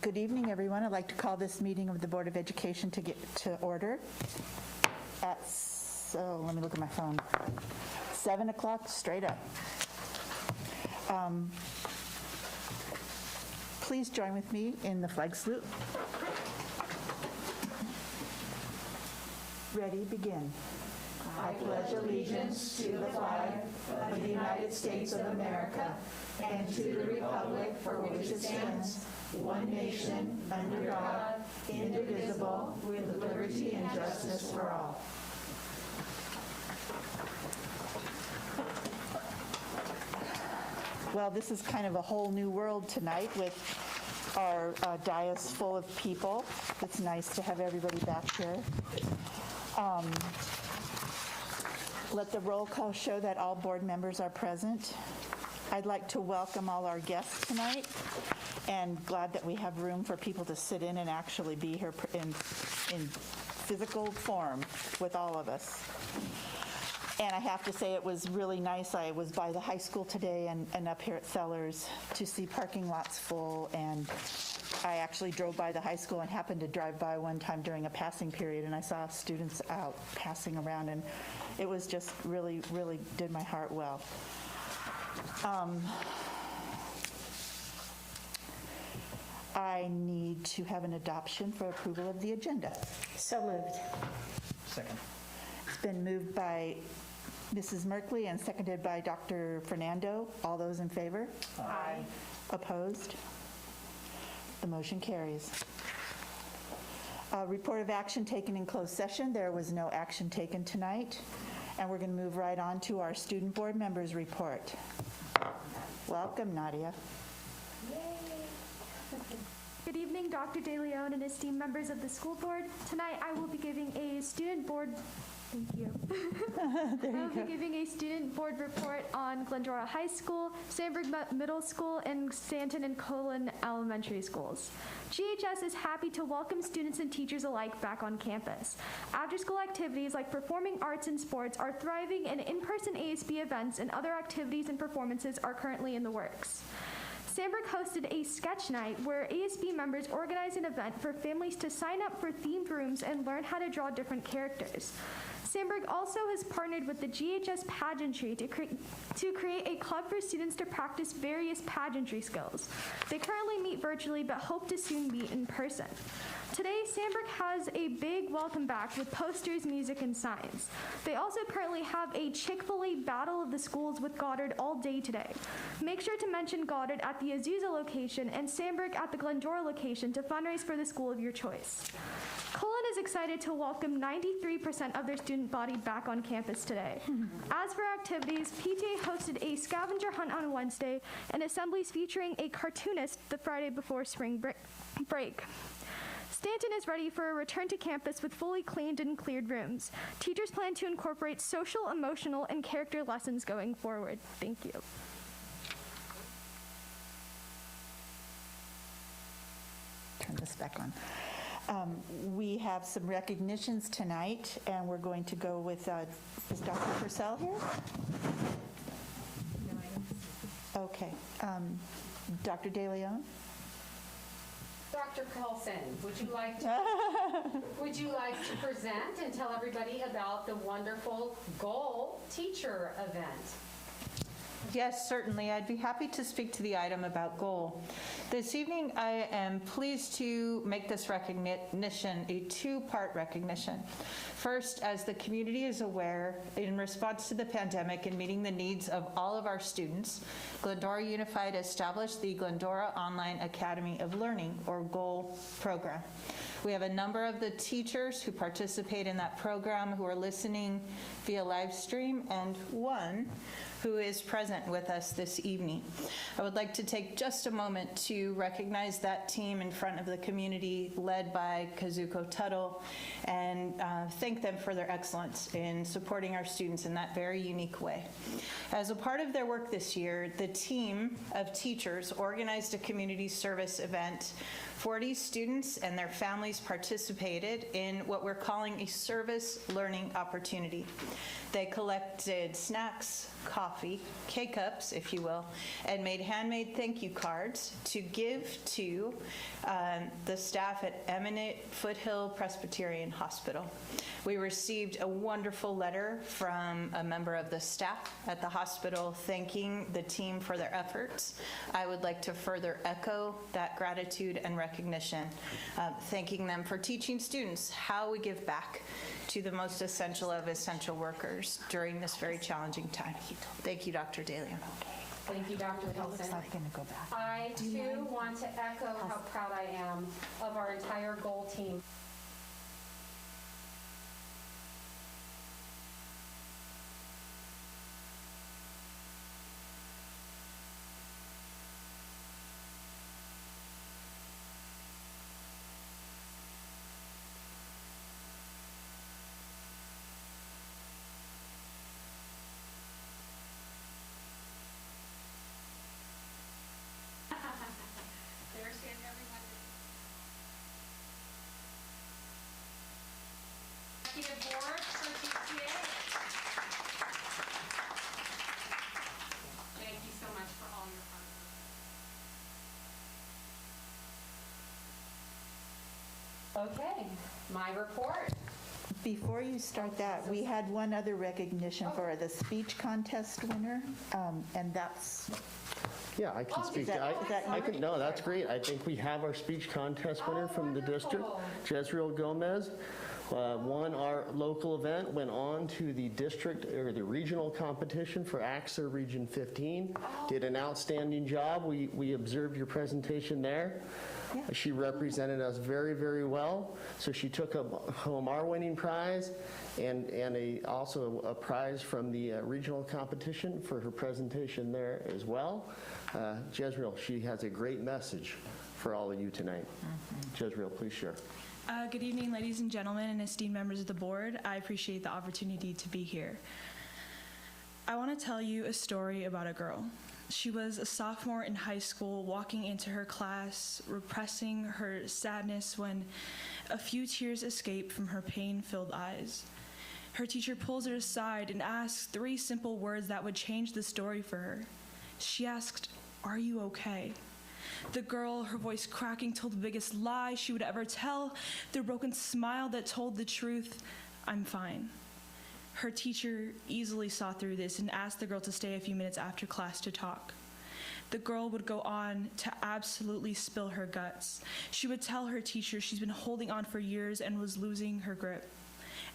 Good evening, everyone. I'd like to call this meeting of the Board of Education to get to order at, let me look at my phone, 7 o'clock straight up. Please join with me in the flag salute. Ready, begin. I pledge allegiance to the flag of the United States of America and to the republic for which it stands, one nation, under God, indivisible, with liberty and justice for all. Well, this is kind of a whole new world tonight with our dais full of people. It's nice to have everybody back here. Let the roll call show that all board members are present. I'd like to welcome all our guests tonight, and glad that we have room for people to sit in and actually be here in physical form with all of us. And I have to say, it was really nice. I was by the high school today and up here at Sellers to see parking lots full, and I actually drove by the high school and happened to drive by one time during a passing period, and I saw students out passing around, and it was just really, really did my heart well. I need to have an adoption for approval of the agenda. So moved. Second. It's been moved by Mrs. Merkley and seconded by Dr. Fernando. All those in favor? Aye. Opposed? The motion carries. Report of action taken in closed session. There was no action taken tonight. And we're going to move right on to our student board members report. Welcome, Nadia. Good evening, Dr. De Leon and esteemed members of the school board. Tonight I will be giving a student board, thank you. I will be giving a student board report on Glendora High School, Sandburg Middle School, and Stanton and Colon Elementary Schools. GHS is happy to welcome students and teachers alike back on campus. After-school activities like performing arts and sports are thriving, and in-person ASB events and other activities and performances are currently in the works. Sandburg hosted a sketch night where ASB members organized an event for families to sign up for themed rooms and learn how to draw different characters. Sandburg also has partnered with the GHS Pageantry to create a club for students to practice various pageantry skills. They currently meet virtually but hope to soon meet in person. Today, Sandburg has a big welcome back with posters, music, and signs. They also currently have a Chick-fil-A Battle of the Schools with Goddard all day today. Make sure to mention Goddard at the Azusa location and Sandburg at the Glendora location to fundraise for the school of your choice. Colon is excited to welcome 93% of their student body back on campus today. As for activities, PTA hosted a scavenger hunt on Wednesday and assemblies featuring a cartoonist the Friday before spring break. Stanton is ready for a return to campus with fully cleaned and cleared rooms. Teachers plan to incorporate social, emotional, and character lessons going forward. Thank you. Turn this back on. We have some recognitions tonight, and we're going to go with, is Dr. Purcell here? Okay. Dr. De Leon? Dr. Carlson, would you like to present and tell everybody about the wonderful Goal Teacher event? Yes, certainly. I'd be happy to speak to the item about goal. This evening, I am pleased to make this recognition a two-part recognition. First, as the community is aware, in response to the pandemic and meeting the needs of all of our students, Glendora Unified established the Glendora Online Academy of Learning, or GOAL program. We have a number of the teachers who participate in that program who are listening via live stream, and one who is present with us this evening. I would like to take just a moment to recognize that team in front of the community led by Kazuko Tuttle and thank them for their excellence in supporting our students in that very unique way. As a part of their work this year, the team of teachers organized a community service event. 40 students and their families participated in what we're calling a service learning opportunity. They collected snacks, coffee, K-cups, if you will, and made handmade thank you cards to give to the staff at Eminent Foothill Presbyterian Hospital. We received a wonderful letter from a member of the staff at the hospital thanking the team for their efforts. I would like to further echo that gratitude and recognition, thanking them for teaching students how we give back to the most essential of essential workers during this very challenging time. Thank you, Dr. DeLeon. Thank you, Dr. Wilson. I, too, want to echo how proud I am of our entire goal team. There stands everyone. Executive Board for GCA. Thank you so much for all your hard work. Okay, my report. Before you start that, we had one other recognition for the speech contest winner, and that's, Yeah, I can speak. that- is that I you? can, no, that's great. I think we have our speech contest winner from the district, Jezreel Gomez. Won our local event, went on to the district or the regional competition for AXA Region 15. Did an outstanding job. We observed your presentation there. She represented us very, very well. So she took home our winning prize and also a prize from the regional competition for her presentation there as well. Jezreel, she has a great message for all of you tonight. Jezreel, please share. Good evening, ladies and gentlemen, and esteemed members of the board. I appreciate the opportunity to be here. I want to tell you a story about a girl. She was a sophomore in high school, walking into her class, repressing her sadness when a few tears escaped from her pain-filled eyes. Her teacher pulls her aside and asks 3 simple words that would change the story for her. She asked, "Are you okay?" The girl, her voice cracking, told the biggest lie she would ever tell, the broken smile that told the truth, "I'm fine." Her teacher easily saw through this and asked the girl to stay a few minutes after class to talk. The girl would go on to absolutely spill her guts. She would tell her teacher she's been holding on for years and was losing her grip.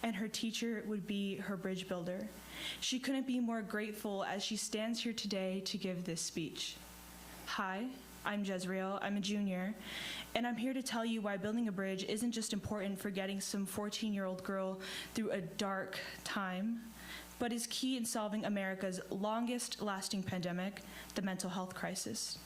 And her teacher would be her bridge builder. She couldn't be more grateful as she stands here today to give this speech. Hi, I'm Jezreel. I'm a junior, and I'm here to tell you why building a bridge isn't just important for getting some 14-year-old girl through a dark time, but is key in solving America's longest-lasting pandemic, the mental health crisis.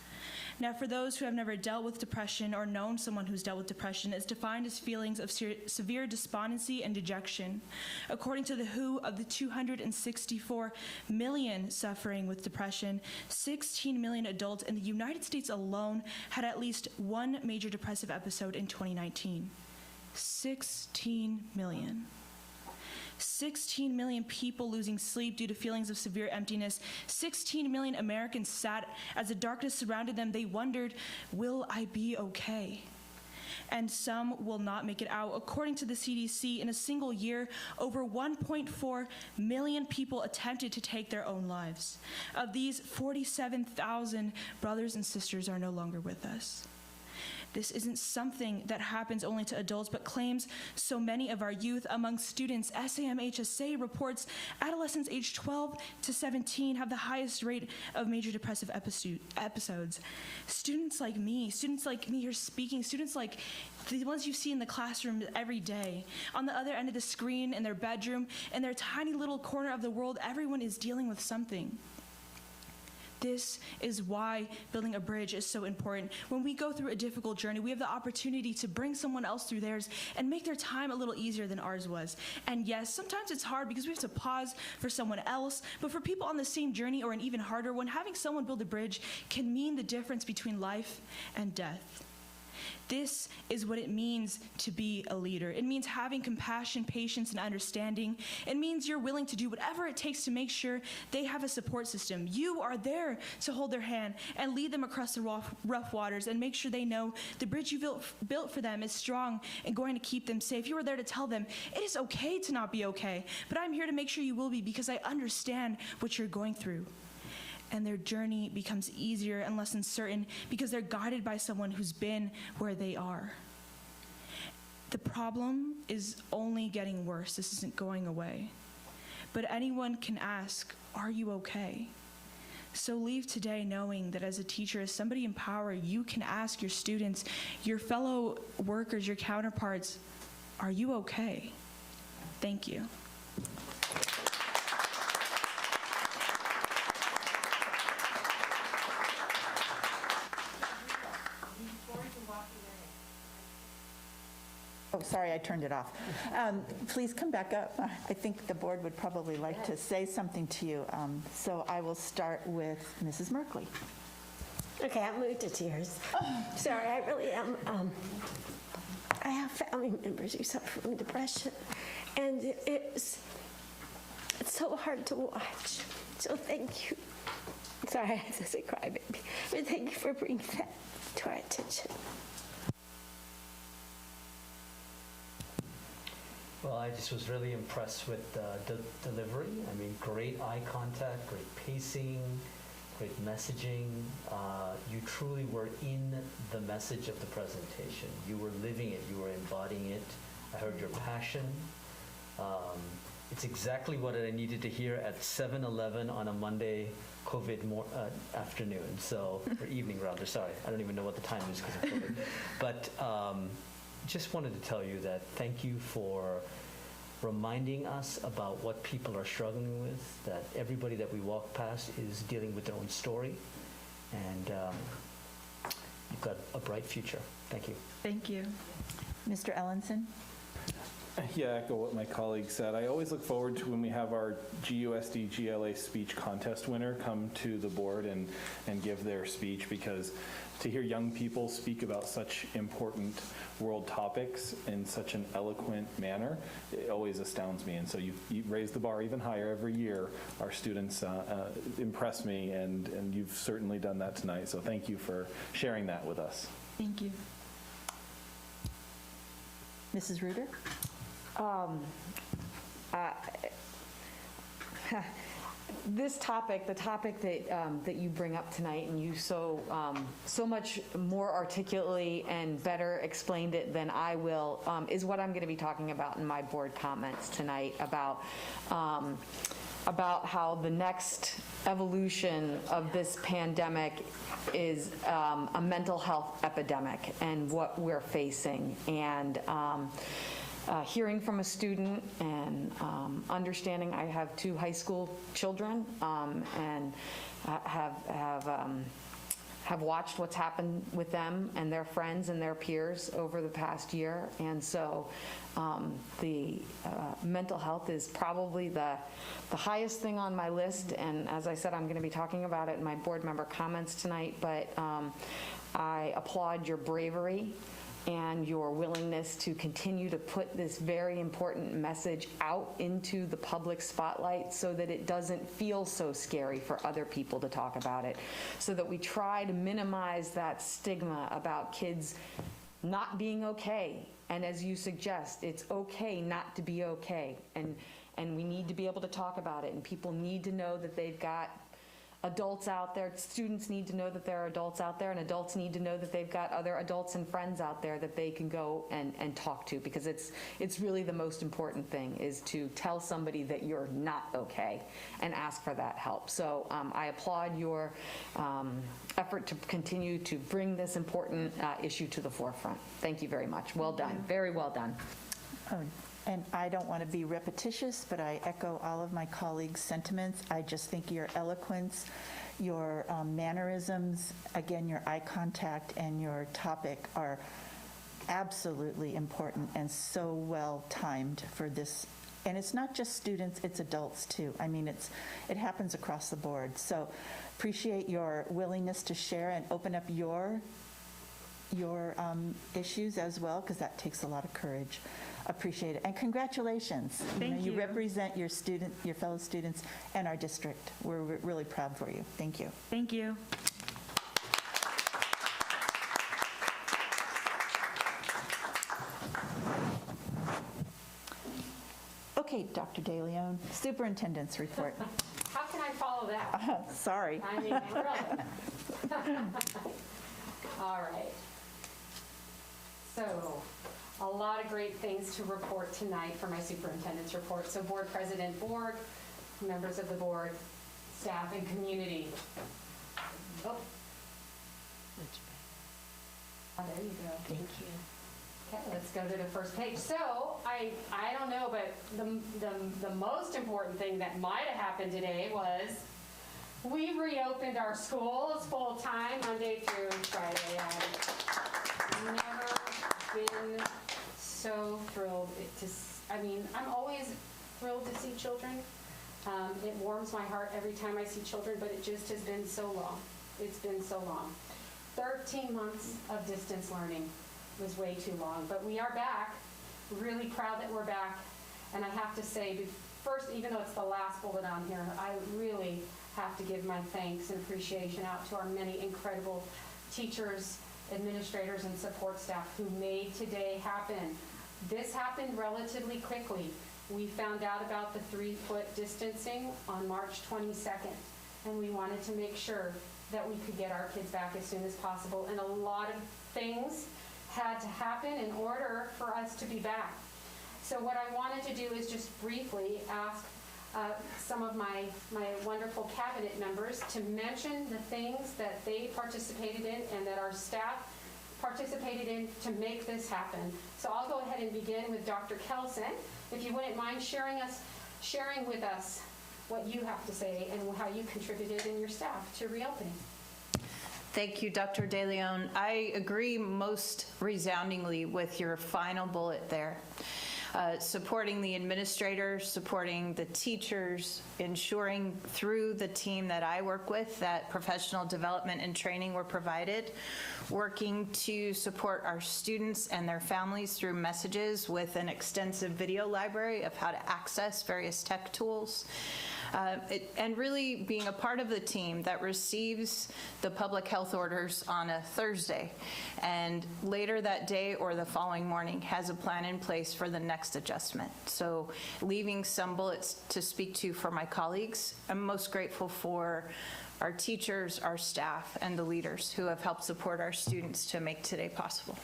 Now, for those who have never dealt with depression or known someone who's dealt with depression, it's defined as feelings of severe despondency and dejection. According to the WHO, of the 264 million suffering with depression, 16 million adults in the United States alone had at least one major depressive episode in 2019. 16 million. 16 million people losing sleep due to feelings of severe emptiness. 16 million Americans sat as the darkness surrounded them. They wondered, will I be okay? And some will not make it out. According to the CDC, in a single year, over 1.4 million people attempted to take their own lives. Of these, 47,000 brothers and sisters are no longer with us. This isn't something that happens only to adults, but claims so many of our youth. Among students, SAMHSA reports adolescents aged 12 to 17 have the highest rate of major depressive episodes. Students like me here speaking, students like the ones you see in the classroom every day, on the other end of the screen, in their bedroom, in their tiny little corner of the world, everyone is dealing with something. This is why building a bridge is so important. When we go through a difficult journey, we have the opportunity to bring someone else through theirs and make their time a little easier than ours was. And yes, sometimes it's hard because we have to pause for someone else, but for people on the same journey or an even harder one, having someone build a bridge can mean the difference between life and death. This is what it means to be a leader. It means having compassion, patience, and understanding. It means you're willing to do whatever it takes to make sure they have a support system. You are there to hold their hand and lead them across the rough waters and make sure they know the bridge you built for them is strong and going to keep them safe. You are there to tell them it is okay to not be okay, but I'm here to make sure you will be because I understand what you're going through. And their journey becomes easier and less uncertain because they're guided by someone who's been where they are. The problem is only getting worse. This isn't going away. But anyone can ask, are you okay? So leave today knowing that as a teacher, as somebody in power, you can ask your students, your fellow workers, your counterparts, are you okay? Thank you. Oh, sorry, I turned it off. Please come back up. I think the board would probably like to say something to you. So I will start with Mrs. Merkley. Okay, I'm moved to tears. Sorry, I really am. I have family members who suffer from depression, and it's so hard to watch. So thank you. Sorry, I have to say crybaby, but thank you for bringing that to our attention. Well, I just was really impressed with the delivery. I mean, great eye contact, great pacing, great messaging. You truly were in the message of the presentation. You were living it. You were embodying it. I heard your passion. It's exactly what I needed to hear at 7-Eleven on a Monday COVID afternoon. So, or evening rather, sorry. I don't even know what the time is because of COVID. But just wanted to tell you that thank you for reminding us about what people are struggling with, that everybody that we walk past is dealing with their own story, and you've got a bright future. Thank you. Thank you. Mr. Ellenson? Yeah, echo what my colleague said. I always look forward to when we have our GUSD GLA speech contest winner come to the board and give their speech, because to hear young people speak about such important world topics in such an eloquent manner, it always astounds me. And so you raise the bar even higher every year. Our students impress me, and you've certainly done that tonight. So thank you for sharing that with us. Thank you. Mrs. Reuter? This topic, the topic that you bring up tonight, and you so much more articulately and better explained it than I will, is what I'm going to be talking about in my board comments tonight about how the next evolution of this pandemic is a mental health epidemic and what we're facing. And hearing from a student and understanding, I have 2 high school children and have watched what's happened with them and their friends and their peers over the past year. And so the mental health is probably the highest thing on my list. And as I said, I'm going to be talking about it in my board member comments tonight, but I applaud your bravery and your willingness to continue to put this very important message out into the public spotlight so that it doesn't feel so scary for other people to talk about it, so that we try to minimize that stigma about kids not being okay. And as you suggest, it's okay not to be okay, and we need to be able to talk about it, and people need to know that they've got adults out there. Students need to know that there are adults out there, and adults need to know that they've got other adults and friends out there that they can go and talk to, because it's really the most important thing, is to tell somebody that you're not okay and ask for that help. So I applaud your effort to continue to bring this important issue to the forefront. Thank you very much. Well done. Very well done. Oh, and I don't want to be repetitious, but I echo all of my colleagues' sentiments. I just think your eloquence, your mannerisms, again, your eye contact and your topic are absolutely important and so well timed for this. And it's not just students, it's adults too. I mean, it happens across the board. So appreciate your willingness to share and open up your your issues as well, because that takes a lot of courage. Appreciate it. And congratulations. Thank You you. represent your fellow students and our district. We're really proud for you. Thank you. Thank you. Okay, Dr. De Leon, Superintendent's report. How can I follow that? Sorry. I mean, really. All right. So, a lot of great things to report tonight for my superintendent's report. So board president, board, members of the board, staff, and community. Oh. Oh, there you go. Thank you. Okay, let's go to the first page. So, I don't know, but the most important thing that might have happened today was we reopened our schools full-time Monday through Friday. I've never been so thrilled I'm always thrilled to see children. It warms my heart every time I see children, but it just has been so long. It's been so long. 13 months of distance learning was way too long, but we are back. Really proud that we're back. And I have to say, first, even though it's the last bullet on here, I really have to give my thanks and appreciation out to our many incredible teachers, administrators, and support staff who made today happen. This happened relatively quickly. We found out about the 3-foot distancing on March 22nd, and we wanted to make sure that we could get our kids back as soon as possible. And a lot of things had to happen in order for us to be back. So what I wanted to do is just briefly ask some of my wonderful cabinet members to mention the things that they participated in and that our staff participated in to make this happen. So I'll go ahead and begin with Dr. Kelson. If you wouldn't mind sharing with us what you have to say and how you contributed in your staff to reopening. Thank you, Dr. De Leon. I agree most resoundingly with your final bullet there. Supporting the administrators, supporting the teachers, ensuring through the team that I work with that professional development and training were provided, working to support our students and their families through messages with an extensive video library of how to access various tech tools. And really being a part of the team that receives the public health orders on a Thursday and later that day or the following morning has a plan in place for the next adjustment. So leaving some bullets to speak to for my colleagues, I'm most grateful for our teachers, our staff, and the leaders who have helped support our students to make today possible.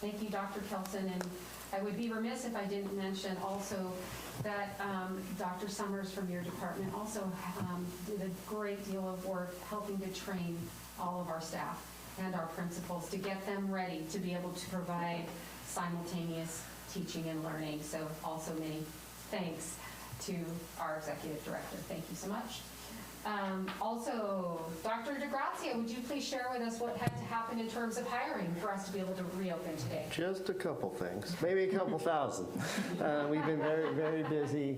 Thank you, Dr. Kelson. And I would be remiss if I didn't mention also that Dr. Summers from your department also did a great deal of work helping to train all of our staff and our principals to get them ready to be able to provide simultaneous teaching and learning. So also many thanks to our executive director. Thank you so much. Also, Dr. DeGrazia, would you please share with us what had to happen in terms of hiring for us to be able to reopen today? Just a couple things, maybe a couple thousand. We've been very, very busy.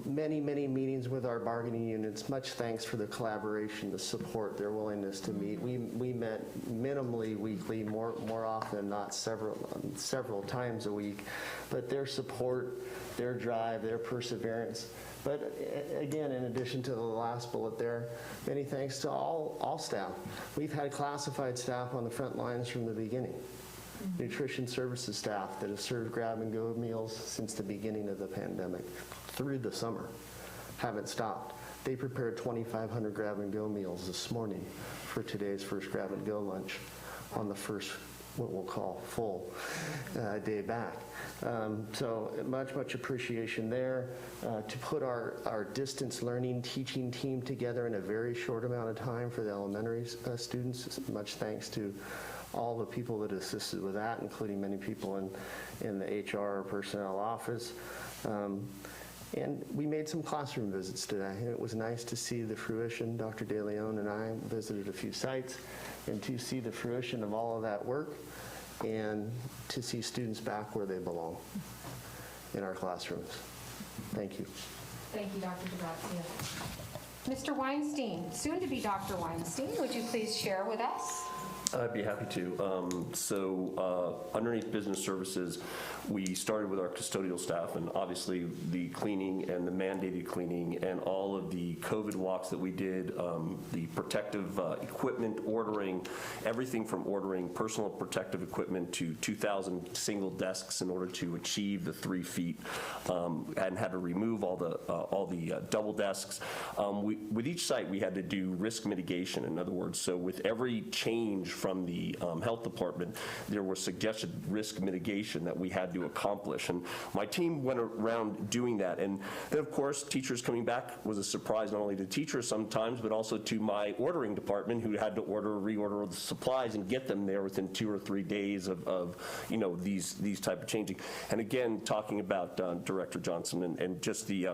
Many meetings with our bargaining units. Much thanks for the collaboration, the support, their willingness to meet. We met minimally weekly, more often than not several times a week. But their support, their drive, their perseverance. But again, in addition to the last bullet there, many thanks to all staff. We've had classified staff on the front lines from the beginning. Nutrition services staff that have served grab-and-go meals since the beginning of the pandemic through the summer, haven't stopped. They prepared 2,500 grab-and-go meals this morning for today's first grab-and-go lunch on the first, what we'll call full day back. So much appreciation there. To put our distance learning teaching team together in a very short amount of time for the elementary students. Much thanks to all the people that assisted with that, including many people in the HR personnel office. And we made some classroom visits today. It was nice to see the fruition. Dr. De Leon and I visited a few sites, and to see the fruition of all of that work and to see students back where they belong in our classrooms. Thank you. Thank you, Dr. DeGrazia. Mr. Weinstein, soon to be Dr. Weinstein, would you please share with us? I'd be happy to. Underneath business services, we started with our custodial staff, and obviously the cleaning and the mandated cleaning and all of the COVID walks that we did, the protective equipment ordering, everything from ordering personal protective equipment to 2,000 single desks in order to achieve the 3 feet, and had to remove all the double desks. With each site, we had to do risk mitigation, in other words. So with every change from the health department, there was suggested risk mitigation that we had to accomplish. And my team went around doing that. And then, of course, teachers coming back was a surprise, not only to teachers sometimes, but also to my ordering department, who had to reorder the supplies and get them there within 2 or 3 days of these type of changing. And again, talking about Director Johnson and just the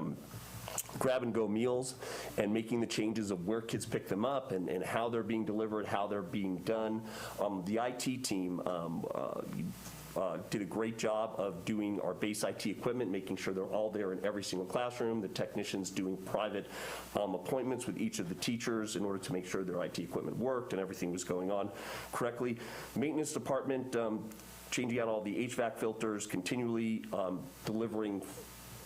grab-and-go meals and making the changes of where kids pick them up and how they're being delivered, how they're being done. The IT team did a great job of doing our base IT equipment, making sure they're all there in every single classroom. The technicians doing private appointments with each of the teachers in order to make sure their IT equipment worked and everything was going on correctly. Maintenance department, changing out all the HVAC filters, continually delivering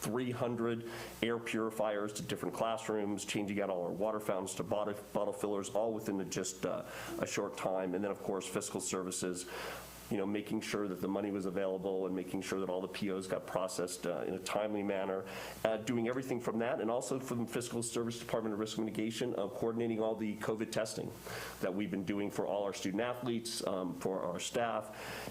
300 air purifiers to different classrooms, changing out all our water fountains to bottle fillers, all within just a short time. And then, of course, fiscal services, making sure that the money was available and making sure that all the POs got processed in a timely manner, doing everything from that, and also from the Fiscal Service Department of Risk Mitigation, coordinating all the COVID testing that we've been doing for all our student athletes, for our staff,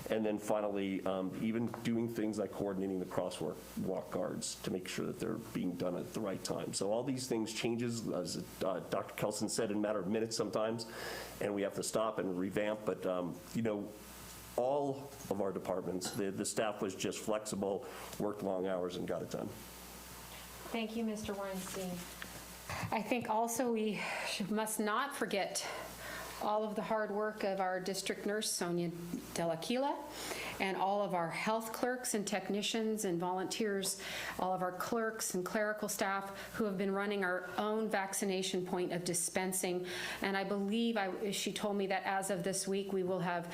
and then finally, even doing things like coordinating the crosswalk guards to make sure that they're being done at the right time. So all these things changes, as Dr. Kelson said, in a matter of minutes sometimes, and we have to stop and revamp, but all of our departments, the staff was just flexible, worked long hours, and got it done. Thank you, Mr. Weinstein. I think also we must not forget all of the hard work of our district nurse, Sonia Delaquila, and all of our health clerks and technicians and volunteers, all of our clerks and clerical staff who have been running our own vaccination point of dispensing. And I believe, she told me that as of this week, we will have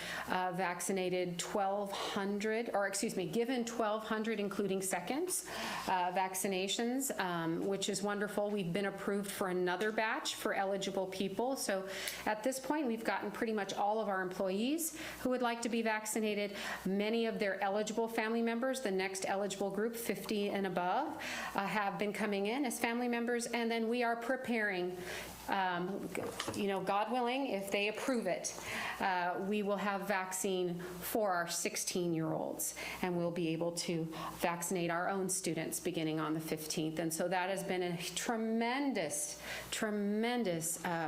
vaccinated 1,200, or excuse me, given 1,200, including seconds, vaccinations, which is wonderful. We've been approved for another batch for eligible people. So at this point, we've gotten pretty much all of our employees who would like to be vaccinated. Many of their eligible family members, the next eligible group, 50 and above, have been coming in as family members, and then we are preparing, God willing, if they approve it, we will have vaccine for our 16-year-olds, and we'll be able to vaccinate our own students beginning on the 15th. And so that has been a tremendous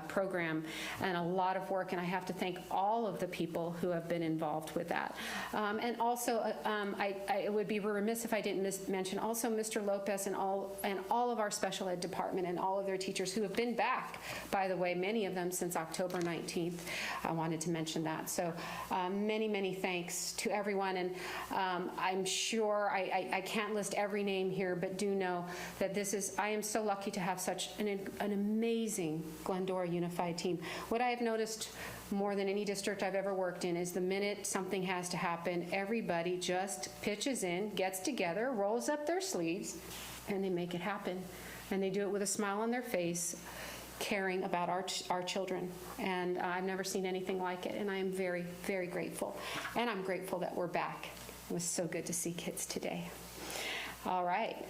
program and a lot of work, and I have to thank all of the people who have been involved with that. And also, I would be remiss if I didn't mention also Mr. Lopez and all of our special ed department and all of their teachers who have been back, by the way, many of them since October 19th. I wanted to mention that. So many thanks to everyone. And I'm sure I can't list every name here, but do know that I am so lucky to have such an amazing Glendora Unified team. What I have noticed more than any district I've ever worked in is the minute something has to happen, everybody just pitches in, gets together, rolls up their sleeves, and they make it happen. And they do it with a smile on their face, caring about our children. And I've never seen anything like it, and I am very, very grateful. And I'm grateful that we're back. It was so good to see kids today. All right.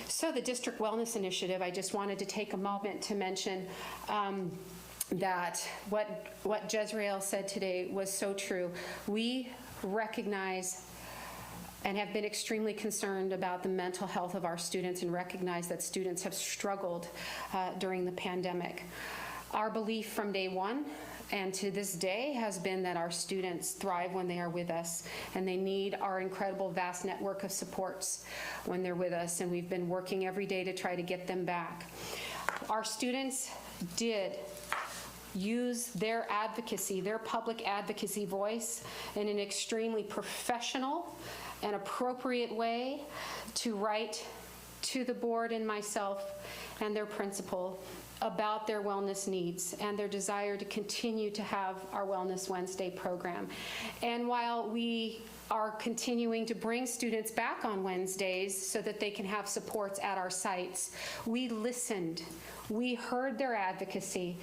So the District Wellness Initiative, I just wanted to take a moment to mention that what Jezreel said today was so true. We recognize and have been extremely concerned about the mental health of our students and recognize that students have struggled during the pandemic. Our belief from day one and to this day has been that our students thrive when they are with us, and they need our incredible vast network of supports when they're with us, and we've been working every day to try to get them back. Our students did use their advocacy, their public advocacy voice in an extremely professional and appropriate way to write to the board and myself and their principal about their wellness needs and their desire to continue to have our Wellness Wednesday program. And while we are continuing to bring students back on Wednesdays so that they can have supports at our sites, we listened, we heard their advocacy,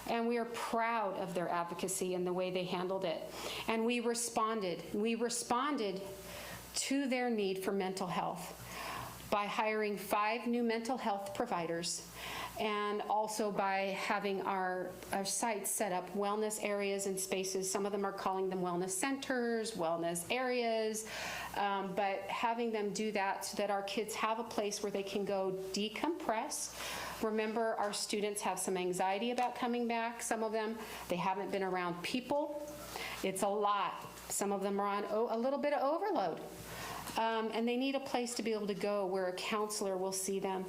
and we are proud of their advocacy and the way they handled it. And we responded. We responded to their need for mental health by hiring 5 new mental health providers, and also by having our sites set up wellness areas and spaces. Some of them are calling them wellness centers, wellness areas, but having them do that so that our kids have a place where they can go decompress. Remember, our students have some anxiety about coming back. Some of them, they haven't been around people. It's a lot. Some of them are on a little bit of overload. And they need a place to be able to go where a counselor will see them,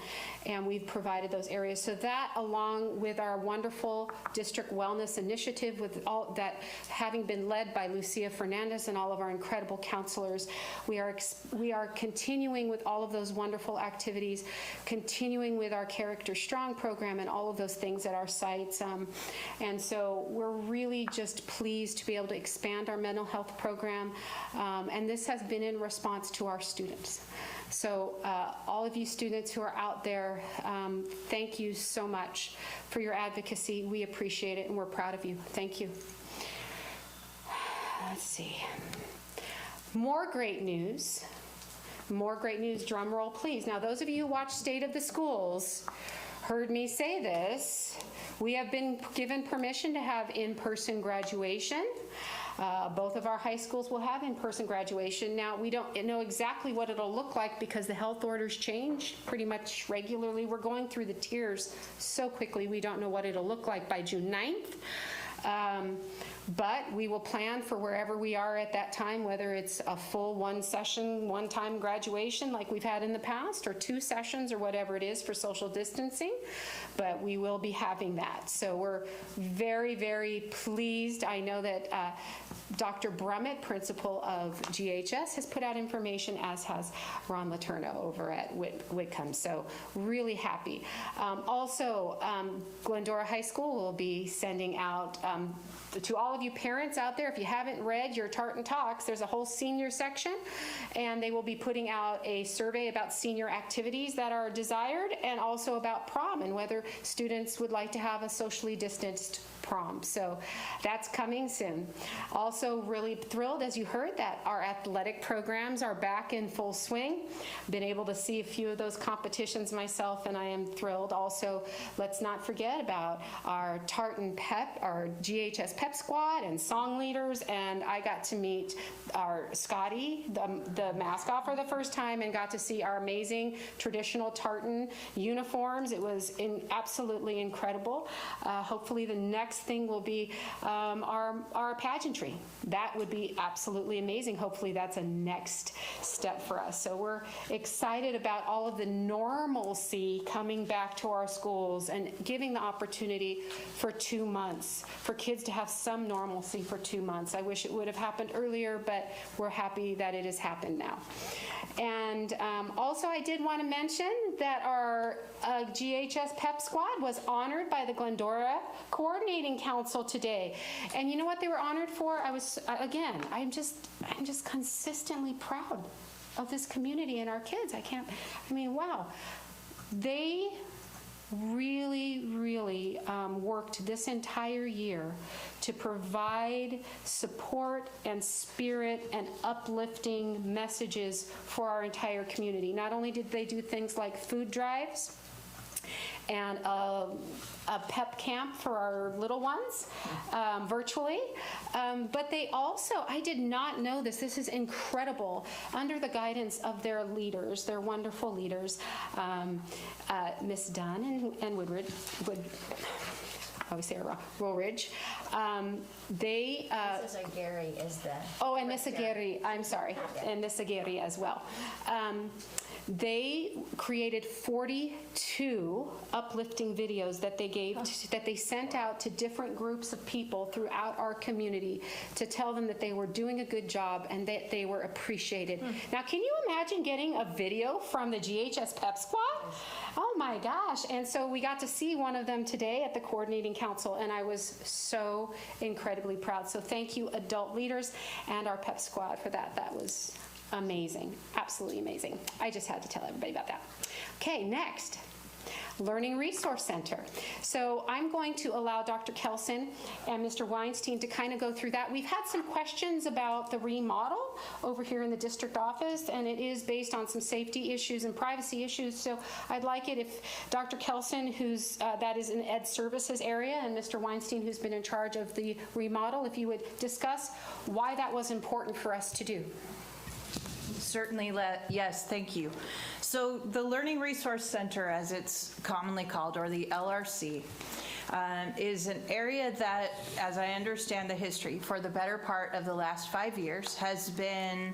and we've provided those areas. So that, along with our wonderful district wellness initiative, with all that having been led by Lucia Fernandez and all of our incredible counselors, we are continuing with all of those wonderful activities, continuing with our Character Strong program and all of those things at our sites. And so we're really just pleased to be able to expand our mental health program, and this has been in response to our students. So all of you students who are out there, thank you so much for your advocacy. We appreciate it and we're proud of you. Thank you. Let's see. More great news. More great news. Drum roll, please. Now, those of you who watch State of the Schools heard me say this. We have been given permission to have in-person graduation. Both of our high schools will have in-person graduation. Now, we don't know exactly what it'll look like because the health orders change pretty much regularly. We're going through the tiers so quickly, we don't know what it'll look like by June 9th. But we will plan for wherever we are at that time, whether it's a full one-session, one-time graduation like we've had in the past, or 2 sessions or whatever it is for social distancing. But we will be having that. So we're very, very pleased. I know that Dr. Brummett, principal of GHS, has put out information, as has Ron Letourneau over at Whitcomb. So really happy. Also, Glendora High School will be sending out to all of you parents out there, if you haven't read your Tartan Talks, there's a whole senior section, and they will be putting out a survey about senior activities that are desired, and also about prom and whether students would like to have a socially distanced prom. So that's coming soon. Also really thrilled, as you heard, that our athletic programs are back in full swing. Been able to see a few of those competitions myself, and I am thrilled. Also, let's not forget about our Tartan Pep, our GHS Pep Squad and song leaders, and I got to meet our Scotty, the mascot, for the first time, and got to see our amazing traditional tartan uniforms. It was absolutely incredible. Hopefully the next thing will be our pageantry. That would be absolutely amazing. Hopefully that's a next step for us. So we're excited about all of the normalcy coming back to our schools and giving the opportunity for 2 months for kids to have some normalcy for 2 months. I wish it would have happened earlier, but we're happy that it has happened now. And also, I did want to mention that our GHS Pep Squad was honored by the Glendora Coordinating Council today. And you know what they were honored for? I'm just consistently proud of this community and our kids. Wow. They really worked this entire year to provide support and spirit and uplifting messages for our entire community. Not only did they do things like food drives and a pep camp for our little ones virtually, but they also, I did not know this is incredible, under the guidance of their leaders, their wonderful leaders, Miss Dunn and Woolridge, they... Mrs. Aguirre is the... Oh, and Miss Aguirre, I'm sorry, and Miss Aguirre as well. They created 42 uplifting videos that they that they sent out to different groups of people throughout our community to tell them that they were doing a good job and that they were appreciated. Now, can you imagine getting a video from the GHS Pep Squad? Oh my gosh. And so we got to see one of them today at the coordinating council, and I was so incredibly proud. So thank you, adult leaders and our Pep Squad, for that. That was amazing, absolutely amazing. I just had to tell everybody about that. Okay, next. Learning Resource Center. So I'm going to allow Dr. Kelson and Mr. Weinstein to kind of go through that. We've had some questions about the remodel over here in the district office, and it is based on some safety issues and privacy issues. So I'd like it if Dr. Kelson, who's that is in Ed Services area, and Mr. Weinstein, who's been in charge of the remodel, if you would discuss why that was important for us to do. Certainly, yes, thank you. So the Learning Resource Center, as it's commonly called, or the LRC, is an area that, as I understand the history, for the better part of the last 5 years, has been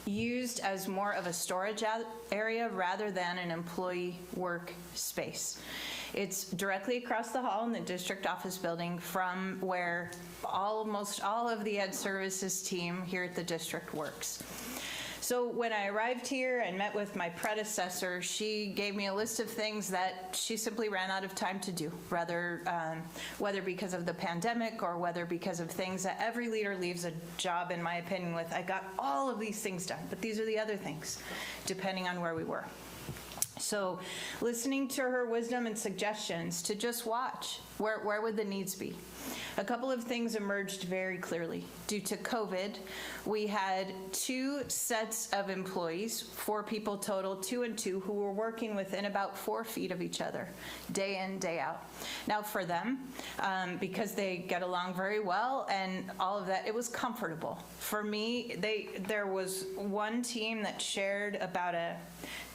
used as more of a storage area rather than an employee work space. It's directly across the hall in the district office building from where almost all of the Ed Services team here at the district works. So when I arrived here and met with my predecessor, she gave me a list of things that she simply ran out of time to do, whether because of the pandemic or whether because of things that every leader leaves a job, in my opinion, with. I got all of these things done, but these are the other things, depending on where we were. So listening to her wisdom and suggestions to just watch, where would the needs be? A couple of things emerged very clearly. Due to COVID, we had 2 sets of employees, 4 people total, 2 and 2, who were working within about 4 feet of each other, day in, day out. Now for them, because they get along very well and all of that, it was comfortable. For me, there was one team that shared about a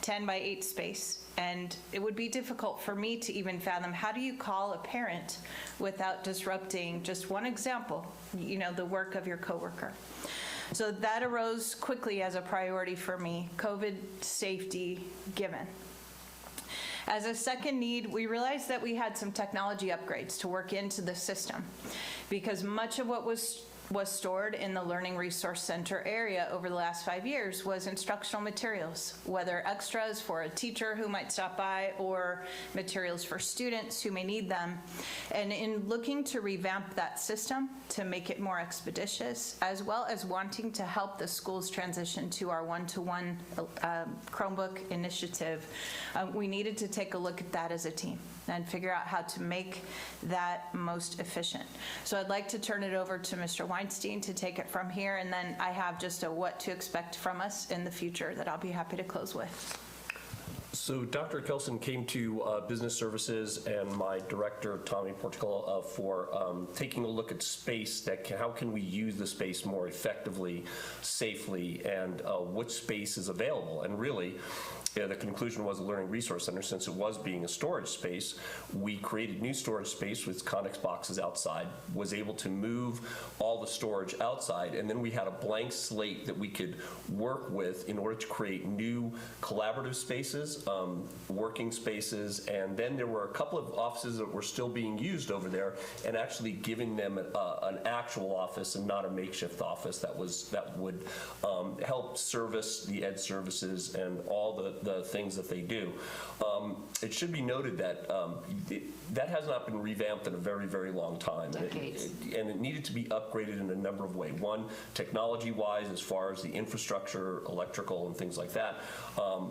10 by 8 space, and it would be difficult for me to even fathom, how do you call a parent without disrupting, just one example, the work of your coworker. So that arose quickly as a priority for me, COVID safety given. As a second need, we realized that we had some technology upgrades to work into the system, because much of what was stored in the Learning Resource Center area over the last 5 years was instructional materials, whether extras for a teacher who might stop by or materials for students who may need them. And in looking to revamp that system to make it more expeditious, as well as wanting to help the schools transition to our one-to-one Chromebook initiative, we needed to take a look at that as a team and figure out how to make that most efficient. So I'd like to turn it over to Mr. Weinstein to take it from here, and then I have just a what to expect from us in the future that I'll be happy to close with. So Dr. Kelson came to Business Services and my director, Tommy Portugal, for taking a look at space, how can we use the space more effectively, safely, and what space is available. And really, the conclusion was a Learning Resource Center, since it was being a storage space, we created new storage space with Connex boxes outside, was able to move all the storage outside, and then we had a blank slate that we could work with in order to create new collaborative spaces, working spaces, and then there were a couple of offices that were still being used over there, and actually giving them an actual office and not a makeshift office that would help service the Ed Services and all the things that they do. It should be noted that that has not been revamped in a very, very long time. And it needed to be upgraded in a number of ways. One, technology-wise, as far as the infrastructure, electrical, and things like that.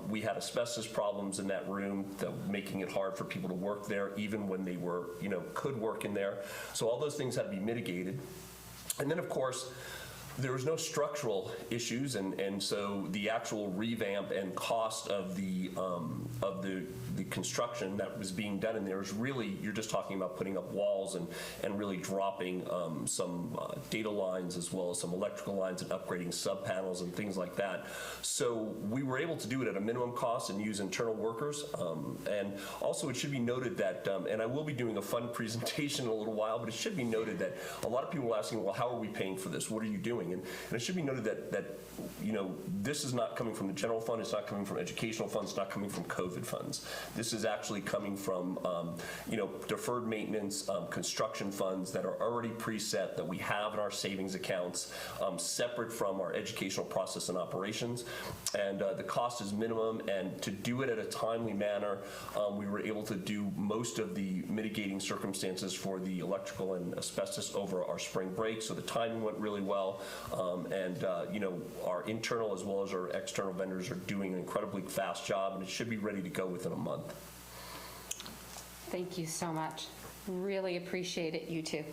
We had asbestos problems in that room, making it hard for people to work there, even when they were, could work in there. So all those things had to be mitigated. And then, of course, there was no structural issues, and so the actual revamp and cost of the construction that was being done in there is really, you're just talking about putting up walls and really dropping some data lines as well as some electrical lines and upgrading sub-panels and things like that. So we were able to do it at a minimum cost and use internal workers. And also it should be noted that, and I will be doing a fun presentation in a little while, but it should be noted that a lot of people are asking, well, how are we paying for this? What are you doing? doing. And it should be noted that this is not coming from the general fund, it's not coming from educational funds, it's not coming from COVID funds. This is actually coming from, deferred maintenance, construction funds that are already preset that we have in our savings accounts, separate from our educational process and operations. And the cost is minimum, and to do it at a timely manner, we were able to do most of the mitigating circumstances for the electrical and asbestos over our spring break, so the timing went really well. Our internal as well as our external vendors are doing an incredibly fast job, and it should be ready to go within a month. Thank you so much. Really appreciate it, you two.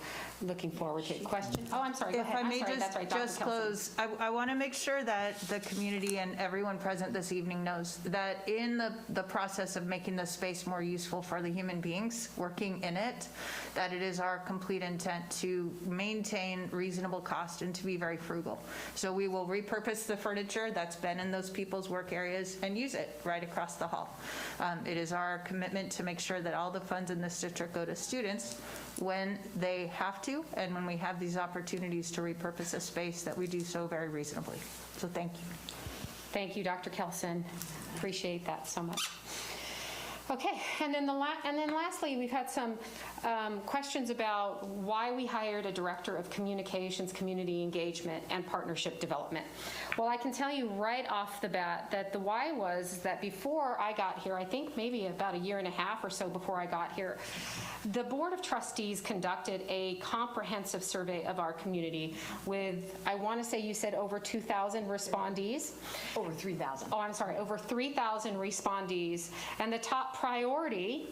Looking forward to it. Question? Oh, I'm sorry, go If ahead. I may I'm sorry, that's right, Dr. just Kelson. close, I want to make sure that the community and everyone present this evening knows that in the process of making the space more useful for the human beings working in it, that it is our complete intent to maintain reasonable cost and to be very frugal. So we will repurpose the furniture that's been in those people's work areas and use it right across the hall. It is our commitment to make sure that all the funds in this district go to students when they have to, and when we have these opportunities to repurpose a space, that we do so very reasonably. So thank you. Thank you, Dr. Kelson. Appreciate that so much. Okay, and then lastly, we've had some questions about why we hired a director of communications, community engagement, and partnership development. Well, I can tell you right off the bat that the why was that before I got here, I think maybe about a year and a half or so before I got here, the Board of Trustees conducted a comprehensive survey of our community with, I want to say you said over 2,000 respondees. Over 3,000. Oh, I'm sorry, over 3,000 respondees. And the top priority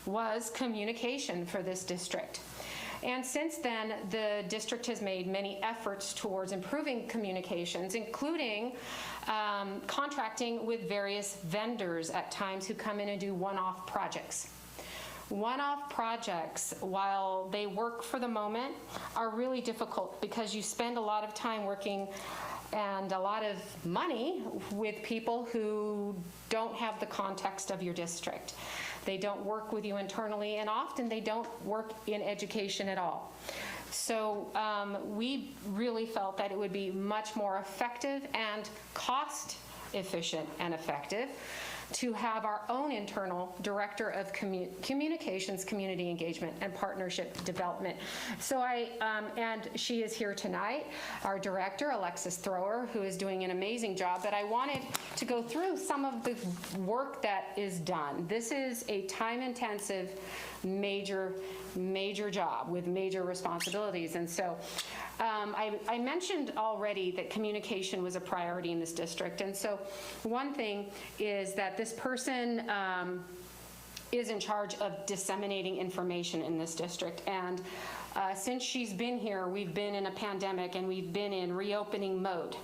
was communication for this district. And since then, the district has made many efforts towards improving communications, including contracting with various vendors at times who come in and do one-off projects. One-off projects, while they work for the moment, are really difficult because you spend a lot of time working and a lot of money with people who don't have the context of your district. They don't work with you internally, and often they don't work in education at all. So we really felt that it would be much more effective and cost efficient and effective to have our own internal director of communications, community engagement, and partnership development. So and she is here tonight, our director, Alexis Thrower, who is doing an amazing job, but I wanted to go through some of the work that is done. This is a time-intensive, major job with major responsibilities. And so I mentioned already that communication was a priority in this district. And so one thing is that this person is in charge of disseminating information in this district. And since she's been here, we've been in a pandemic and we've been in reopening mode.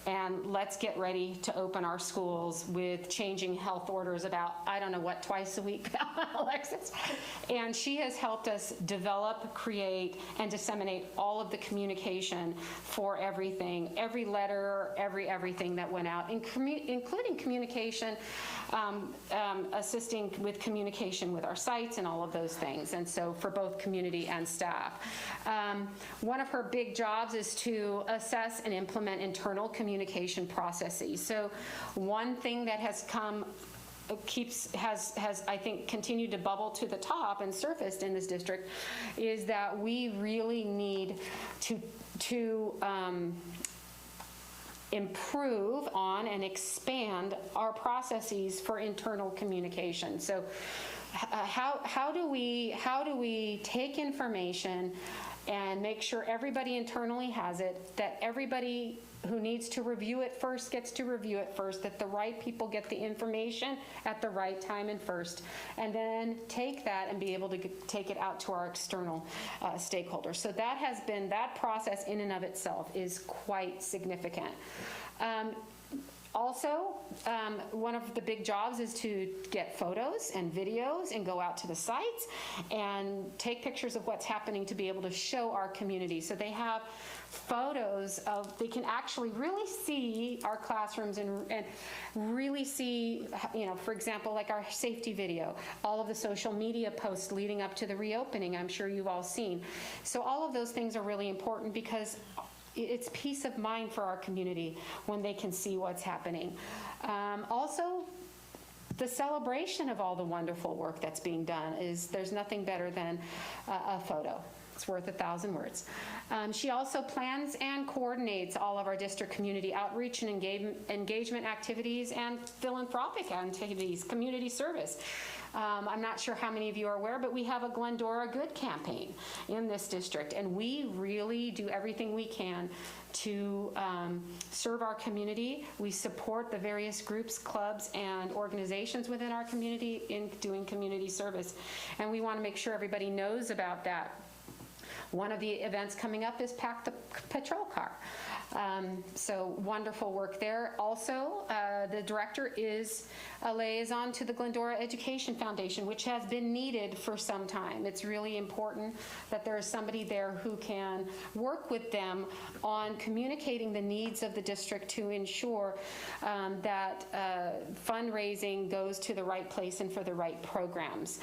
And let's get ready to open our schools with changing health orders about, I don't know what, twice a week, Alexis? And she has helped us develop, create, and disseminate all of the communication for everything, every letter, everything that went out, including communication, assisting with communication with our sites and all of those things. And so for both community and staff. One of her big jobs is to assess and implement internal communication processes. So one thing that has has I think continued to bubble to the top and surfaced in this district is that we really need to improve on and expand our processes for internal communication. So how do we take information and make sure everybody internally has it, that everybody who needs to review it first gets to review it first, that the right people get the information at the right time and first, and then take that and be able to take it out to our external stakeholders. So that process in and of itself is quite significant. Also, one of the big jobs is to get photos and videos and go out to the sites and take pictures of what's happening to be able to show our community. So they have photos of, they can actually really see our classrooms and really see, for example, like our safety video, all of the social media posts leading up to the reopening, I'm sure you've all seen. So all of those things are really important because it's peace of mind for our community when they can see what's happening. Also, the celebration of all the wonderful work that's being done there's nothing better than a photo. It's worth 1,000 words. She also plans and coordinates all of our district community outreach and engagement activities and philanthropic activities, community service. I'm not sure how many of you are aware, but we have a Glendora Good campaign in this district, and we really do everything we can to serve our community. We support the various groups, clubs, and organizations within our community in doing community service, and we want to make sure everybody knows about that. One of the events coming up is Pack the Patrol Car. So wonderful work there. Also, the director is a liaison to the Glendora Education Foundation, which has been needed for some time. It's really important that there is somebody there who can work with them on communicating the needs of the district to ensure that fundraising goes to the right place and for the right programs.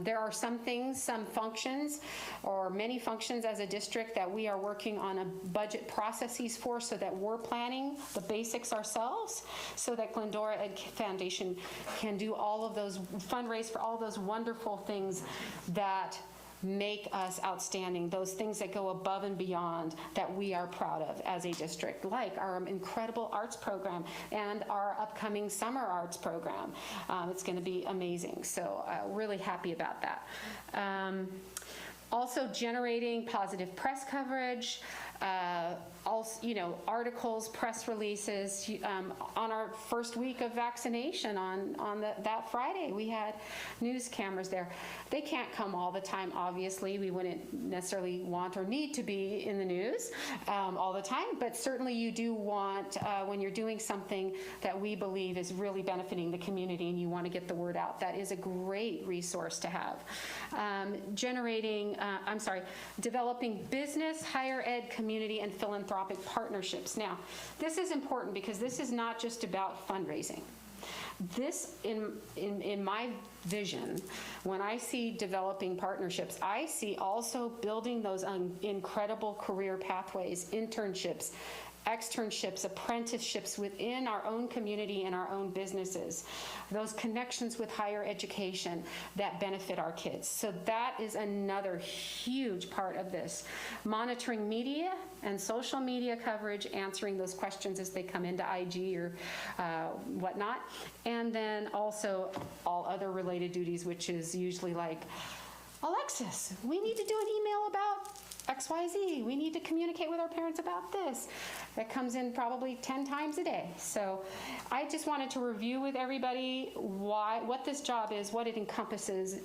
There are some things, some functions, or many functions as a district that we are working on a budget processes for, so that we're planning the basics ourselves, so that Glendora Ed Foundation can do all of those, fundraise for all those wonderful things that make us outstanding, those things that go above and beyond that we are proud of as a district, like our incredible arts program and our upcoming summer arts program. It's going to be amazing, so really happy about that. Also generating positive press coverage, also, articles, press releases. On our first week of vaccination on that Friday, we had news cameras there. They can't come all the time, obviously. We wouldn't necessarily want or need to be in the news all the time, but certainly you do want, when you're doing something that we believe is really benefiting the community and you want to get the word out, that is a great resource to have. Developing business, higher ed, community, and philanthropic partnerships. Now, this is important because this is not just about fundraising. This, in my vision, when I see developing partnerships, I see also building those incredible career pathways, internships, externships, apprenticeships within our own community and our own businesses, those connections with higher education that benefit our kids. So that is another huge part of this. Monitoring media and social media coverage, answering those questions as they come into IG or whatnot, and then also all other related duties, which is usually like, Alexis, we need to do an email about XYZ. We need to communicate with our parents about this. That comes in probably 10 times a day. So I just wanted to review with everybody what this job is, what it encompasses,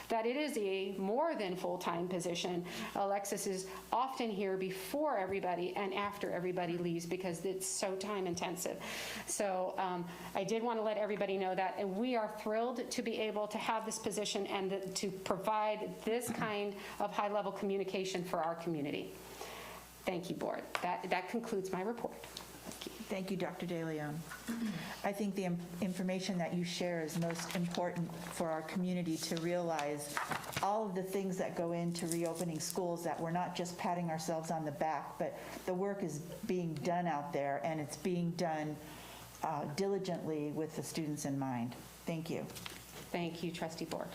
that it is a more than full-time position. Alexis is often here before everybody and after everybody leaves because it's so time intensive. So I did want to let everybody know that, and we are thrilled to be able to have this position and to provide this kind of high-level communication for our community. Thank you, Board. That concludes my report. Thank you, Dr. De Leon. I think the information that you share is most important for our community to realize all of the things that go into reopening schools, that we're not just patting ourselves on the back, but the work is being done out there, and it's being done diligently with the students in mind. Thank you. Thank you, Trustee Board.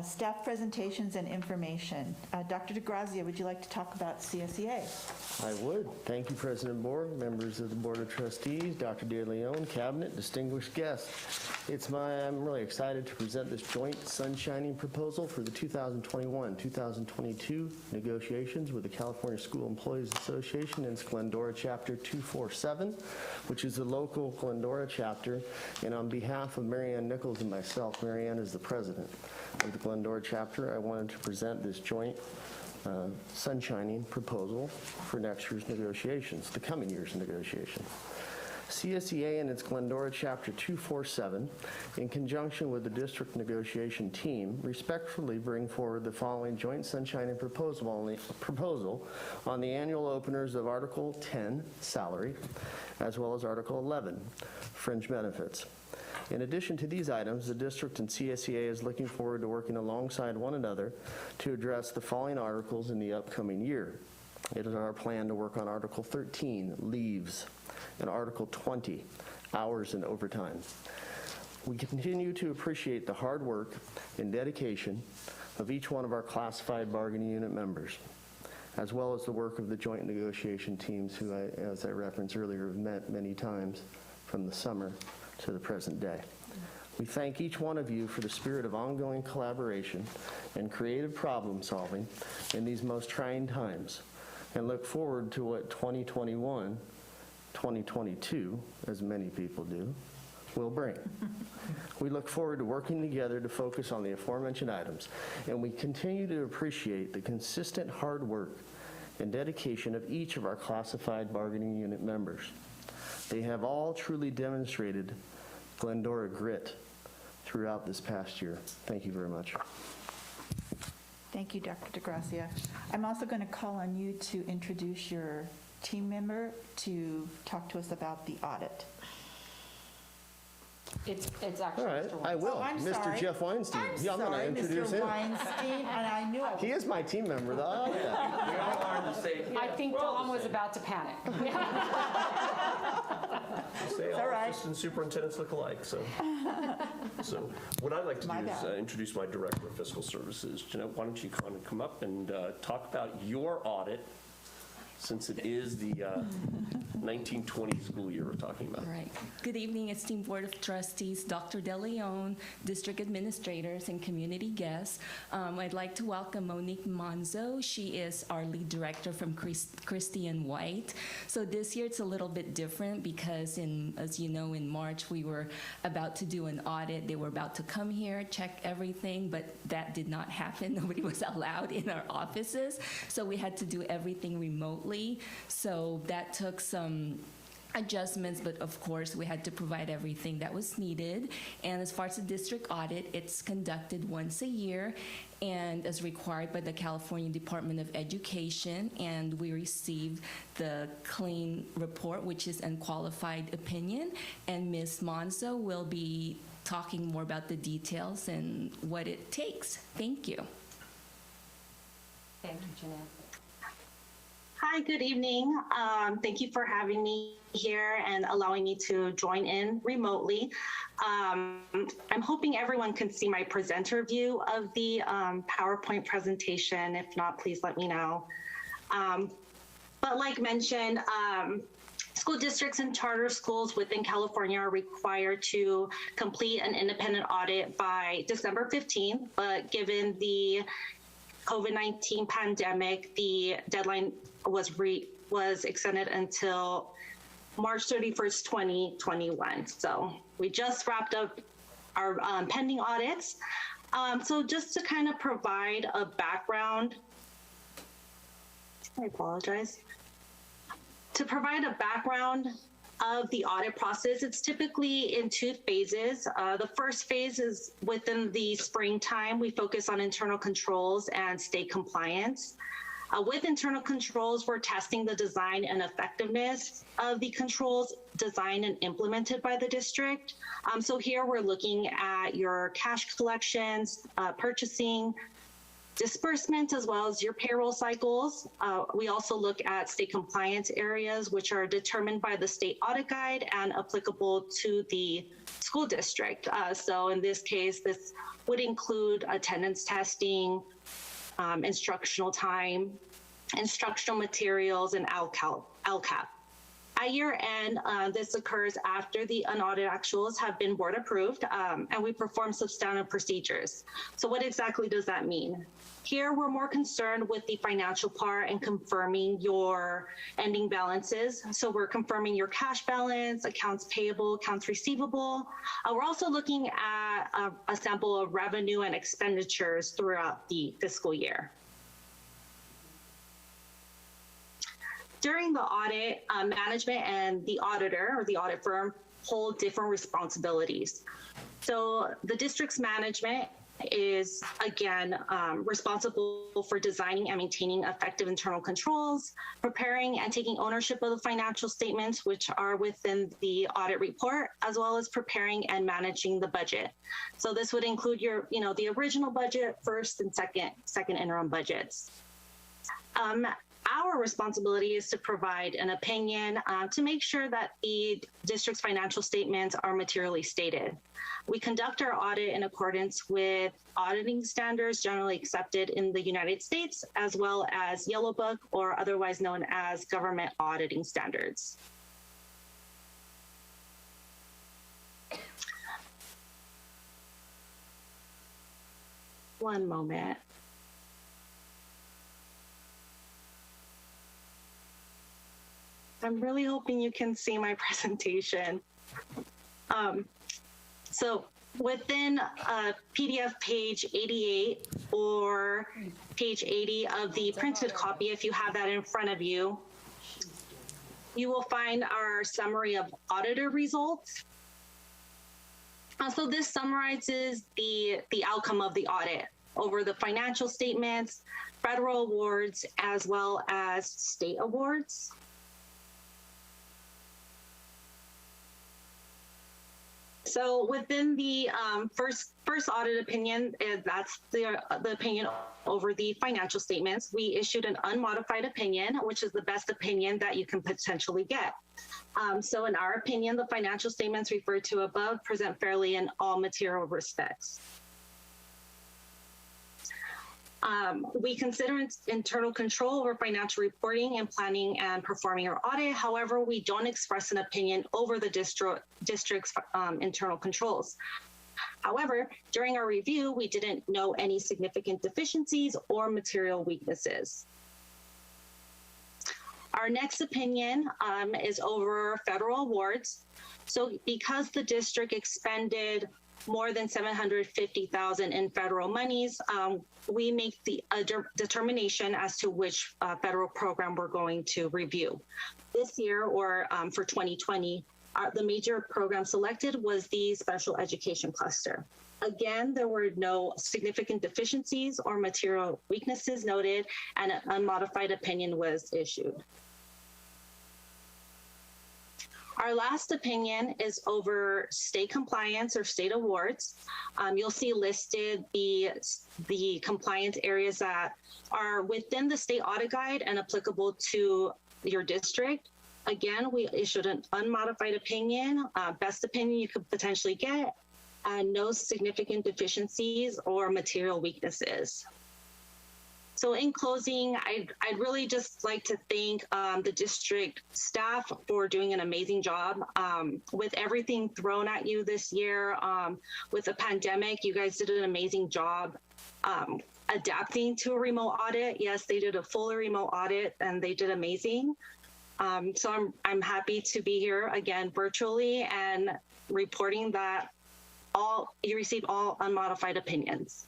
Staff presentations and information. Dr. DeGrazia, would you like to talk about CSEA? I would. Thank you, President Board, members of the Board of Trustees, Dr. De Leon, Cabinet, distinguished guests. I'm really excited to present this joint sunshining proposal for the 2021-2022 negotiations with the California School Employees Association and its Glendora Chapter 247, which is the local Glendora chapter. And on behalf of Marianne Nichols and myself, Marianne is the president of the Glendora chapter, I wanted to present this joint sunshining proposal for next year's negotiations, the coming year's negotiations. CSEA and its Glendora Chapter 247, in conjunction with the district negotiation team, respectfully bring forward the following joint sunshining proposal on the annual openers of Article 10, salary, as well as Article 11, fringe benefits. In addition to these items, the district and CSEA is looking forward to working alongside one another to address the following articles in the upcoming year. It is our plan to work on Article 13, leaves, and Article 20, hours and overtime. We continue to appreciate the hard work and dedication of each one of our classified bargaining unit members, as well as the work of the joint negotiation teams who, as I referenced earlier, have met many times from the summer to the present day. We thank each one of you for the spirit of ongoing collaboration and creative problem solving in these most trying times, and look forward to what 2021, 2022, as many people do, will bring. We look forward to working together to focus on the aforementioned items, and we continue to appreciate the consistent hard work and dedication of each of our classified bargaining unit members. They have all truly demonstrated Glendora grit throughout this past year. Thank you very much. Thank you, Dr. DeGracia. I'm also going to call on you to introduce your team member to talk to us about the audit. It's actually All right, Mr. I Weinstein. will. Oh, I'm Mr. sorry. Jeff Weinstein. I'm Yeah, I'm going to sorry, introduce Mr. him. Weinstein, and I knew I He is my team member, though. Oh, yeah. I think Dawn was about to panic. Say all right. Assistant superintendents look alike, so. So what I'd like to My do is bad. introduce my Director of Fiscal Services. Jeanette, why don't you kind of come up and talk about your audit, since it is the 1920 school year we're talking about. All right. Good evening, esteemed Board of Trustees, Dr. DeLeon, district administrators, and community guests. I'd like to welcome Monique Monzo. She is our lead director from Christie and White. So this year it's a little bit different because, as you know, in March we were about to do an audit. They were about to come here, check everything, but that did not happen. Nobody was allowed in our offices, so we had to do everything remotely. So that took some adjustments, but of course we had to provide everything that was needed. And as far as the district audit, it's conducted once a year and as required by the California Department of Education, and we received the clean report, which is unqualified opinion, and Ms. Monzo will be talking more about the details and what it takes. Thank you. Thank you, Jeanette. Hi, good evening. Thank you for having me here and allowing me to join in remotely. I'm hoping everyone can see my presenter view of the PowerPoint presentation. If not, please let me know. But like mentioned, school districts and charter schools within California are required to complete an independent audit by December 15th, but given the COVID-19 pandemic, the deadline was extended until March 31st, 2021. So we just wrapped up our pending audits. So just to kind of provide a background, I apologize. To provide a background of the audit process, it's typically in two phases. The first phase is within the springtime. We focus on internal controls and state compliance. With internal controls, we're testing the design and effectiveness of the controls designed and implemented by the district. So here we're looking at your cash collections, purchasing, disbursement, as well as your payroll cycles. We also look at state compliance areas, which are determined by the state audit guide and applicable to the school district. So in this case, this would include attendance testing, instructional time, instructional materials, and LCAP. At year end, this occurs after the unaudited actuals have been board approved, and we perform substantive procedures. So what exactly does that mean? Here, we're more concerned with the financial part and confirming your ending balances. So we're confirming your cash balance, accounts payable, accounts receivable. We're also looking at a sample of revenue and expenditures throughout the fiscal year. During the audit, management and the auditor or the audit firm hold different responsibilities. So the district's management is, again, responsible for designing and maintaining effective internal controls, preparing and taking ownership of the financial statements, which are within the audit report, as well as preparing and managing the budget. So this would include your, the original budget, first and second interim budgets. Our responsibility is to provide an opinion to make sure that the district's financial statements are materially stated. We conduct our audit in accordance with auditing standards generally accepted in the United States, as well as Yellow Book, or otherwise known as government auditing standards. One moment. I'm really hoping you can see my presentation. So within PDF page 88 or page 80 of the printed copy, if you have that in front of you, you will find our summary of auditor results. So this summarizes the outcome of the audit over the financial statements, federal awards, as well as state awards. So within the first audit opinion, that's the opinion over the financial statements. We issued an unmodified opinion, which is the best opinion that you can potentially get. So in our opinion, the financial statements referred to above present fairly in all material respects. We consider internal control over financial reporting and planning and performing our audit. However, we don't express an opinion over the district's internal controls. However, during our review, we didn't know any significant deficiencies or material weaknesses. Our next opinion is over federal awards. So because the district expended more than $750,000 in federal monies, we make the determination as to which federal program we're going to review. This year, or for 2020, the major program selected was the special education cluster. Again, there were no significant deficiencies or material weaknesses noted, and an unmodified opinion was issued. Our last opinion is over state compliance or state awards. You'll see listed the compliance areas that are within the state audit guide and applicable to your district. Again, we issued an unmodified opinion, best opinion you could potentially get, and no significant deficiencies or material weaknesses. So in closing, I'd really just like to thank the district staff for doing an amazing job. With everything thrown at you this year, with the pandemic, you guys did an amazing job adapting to a remote audit. Yes, they did a fully remote audit and they did amazing. So I'm happy to be here again virtually and reporting that you received all unmodified opinions.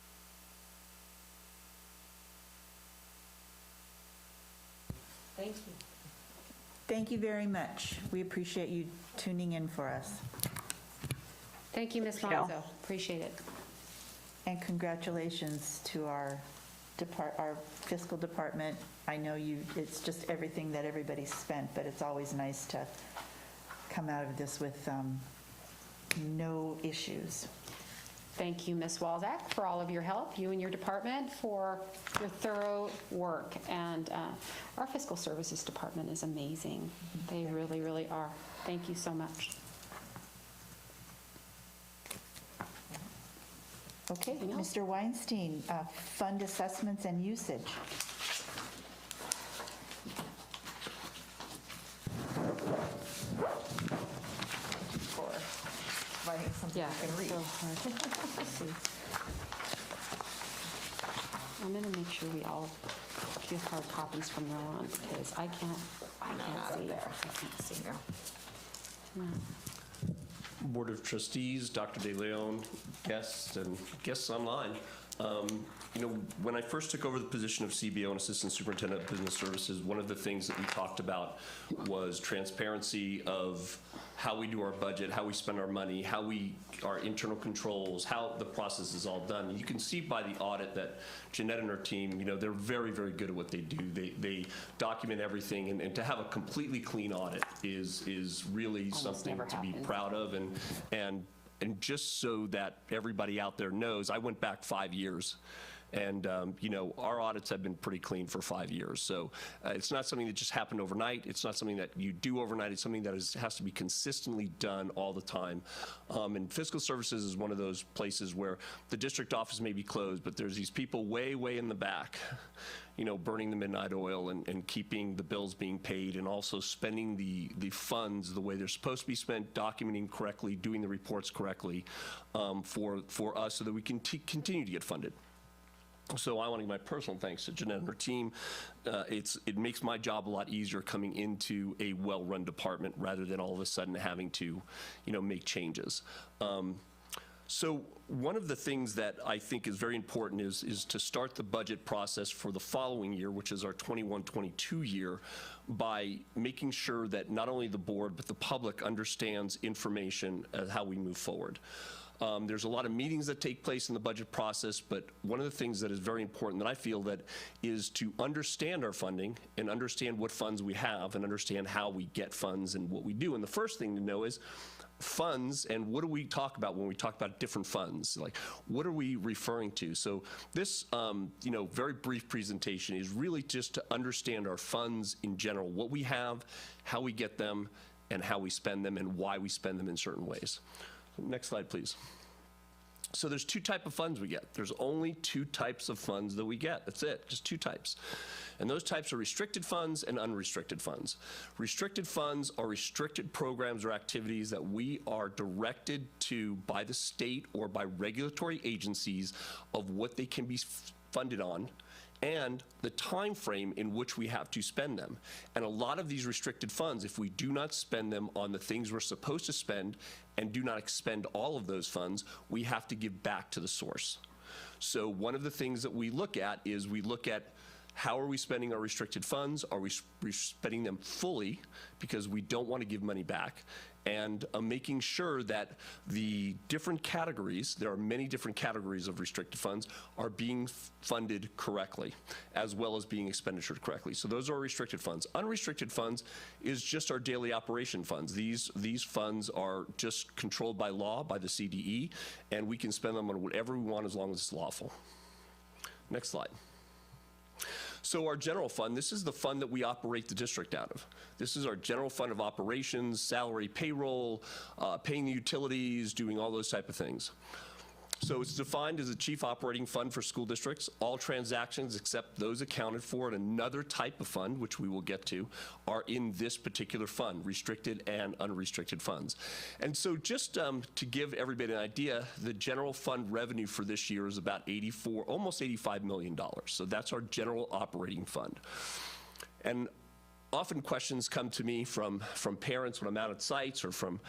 Thank you. Thank you very much. We appreciate you tuning in for us. Thank you, Ms. Monzo. Appreciate it. And congratulations to our fiscal department. I know it's just everything that everybody spent, but it's always nice to come out of this with no issues. Thank you, Ms. Walzak, for all of your help, you and your department for your thorough work. And our fiscal services department is amazing. They really, really are. Thank you so much. Okay, Mr. Weinstein, fund assessments and usage. Writing something you can read. So hard. Let's see. I'm going to make sure we all get hard copies from now on because I can't see. I can't see. No. Board of Trustees, Dr. De Leon, guests, and guests online. When I first took over the position of CBO and Assistant Superintendent of Business Services, one of the things that we talked about was transparency of how we do our budget, how we spend our money, our internal controls, how the process is all done. And you can see by the audit that Jeanette and her team, they're very, very good at what they do. They document everything, and to have a completely clean audit is really something to be proud of. And just so that everybody out there knows, I went back 5 years And, you know, our audits have been pretty clean for 5 years. So it's not something that just happened overnight. It's not something that you do overnight. It's something that has to be consistently done all the time. And fiscal services is one of those places where the district office may be closed, but there's these people way, way in the back, you know, burning the midnight oil and keeping the bills being paid, and also spending the funds the way they're supposed to be spent, documenting correctly, doing the reports correctly for us so that we can continue to get funded. So I want to give my personal thanks to Jeanette and her team. It makes my job a lot easier coming into a well-run department rather than all of a sudden having to, you know, make changes. So one of the things that I think is very important is to start the budget process for the following year, which is our 21-22 year, by making sure that not only the board but the public understands information as how we move forward. There's a lot of meetings that take place in the budget process, but one of the things that is very important that I feel that is to understand our funding and understand what funds we have and understand how we get funds and what we do. And the first thing to know is funds, and what do we talk about when we talk about different funds? Like, what are we referring to? So this, you know, very brief presentation is really just to understand our funds in general, what we have, how we get them, and how we spend them, and why we spend them in certain ways. Next slide, please. So there's two types of funds we get. There's only two types of funds that we get. That's it, just two types. And those types are restricted funds and unrestricted funds. Restricted funds are restricted programs or activities that we are directed to by the state or by regulatory agencies of what they can be funded on, and the time frame in which we have to spend them. And a lot of these restricted funds, if we do not spend them on the things we're supposed to spend and do not expend all of those funds, we have to give back to the source. So one of the things that we look at is we look at how are we spending our restricted funds? Are we spending them fully because we don't want to give money back? And making sure that the different categories, there are many different categories of restricted funds, are being funded correctly, as well as being expenditured correctly. So those are restricted funds. Unrestricted funds is just our daily operation funds. These funds are just controlled by law, by the CDE, and we can spend them on whatever we want as long as it's lawful. Next slide. So our general fund, this is the fund that we operate the district out of. This is our general fund of operations, salary, payroll, paying the utilities, doing all those type of things. So it's defined as a chief operating fund for school districts. All transactions except those accounted for in another type of fund, which we will get to, are in this particular fund, restricted and unrestricted funds. And so just to give everybody an idea, the general fund revenue for this year is about almost $85 million. So that's our general operating fund. And often questions come to me from parents when I'm out at sites or from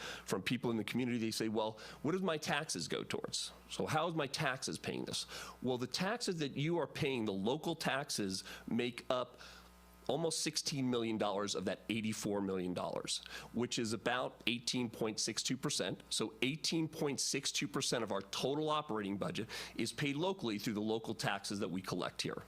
people in the community. They say, well, what does my taxes go towards? So how is my taxes paying this? Well, the taxes that you are paying, the local taxes, make up almost $16 million of that $84 million, which is about 18.62%. So 18.62% of our total operating budget is paid locally through the local taxes that we collect here.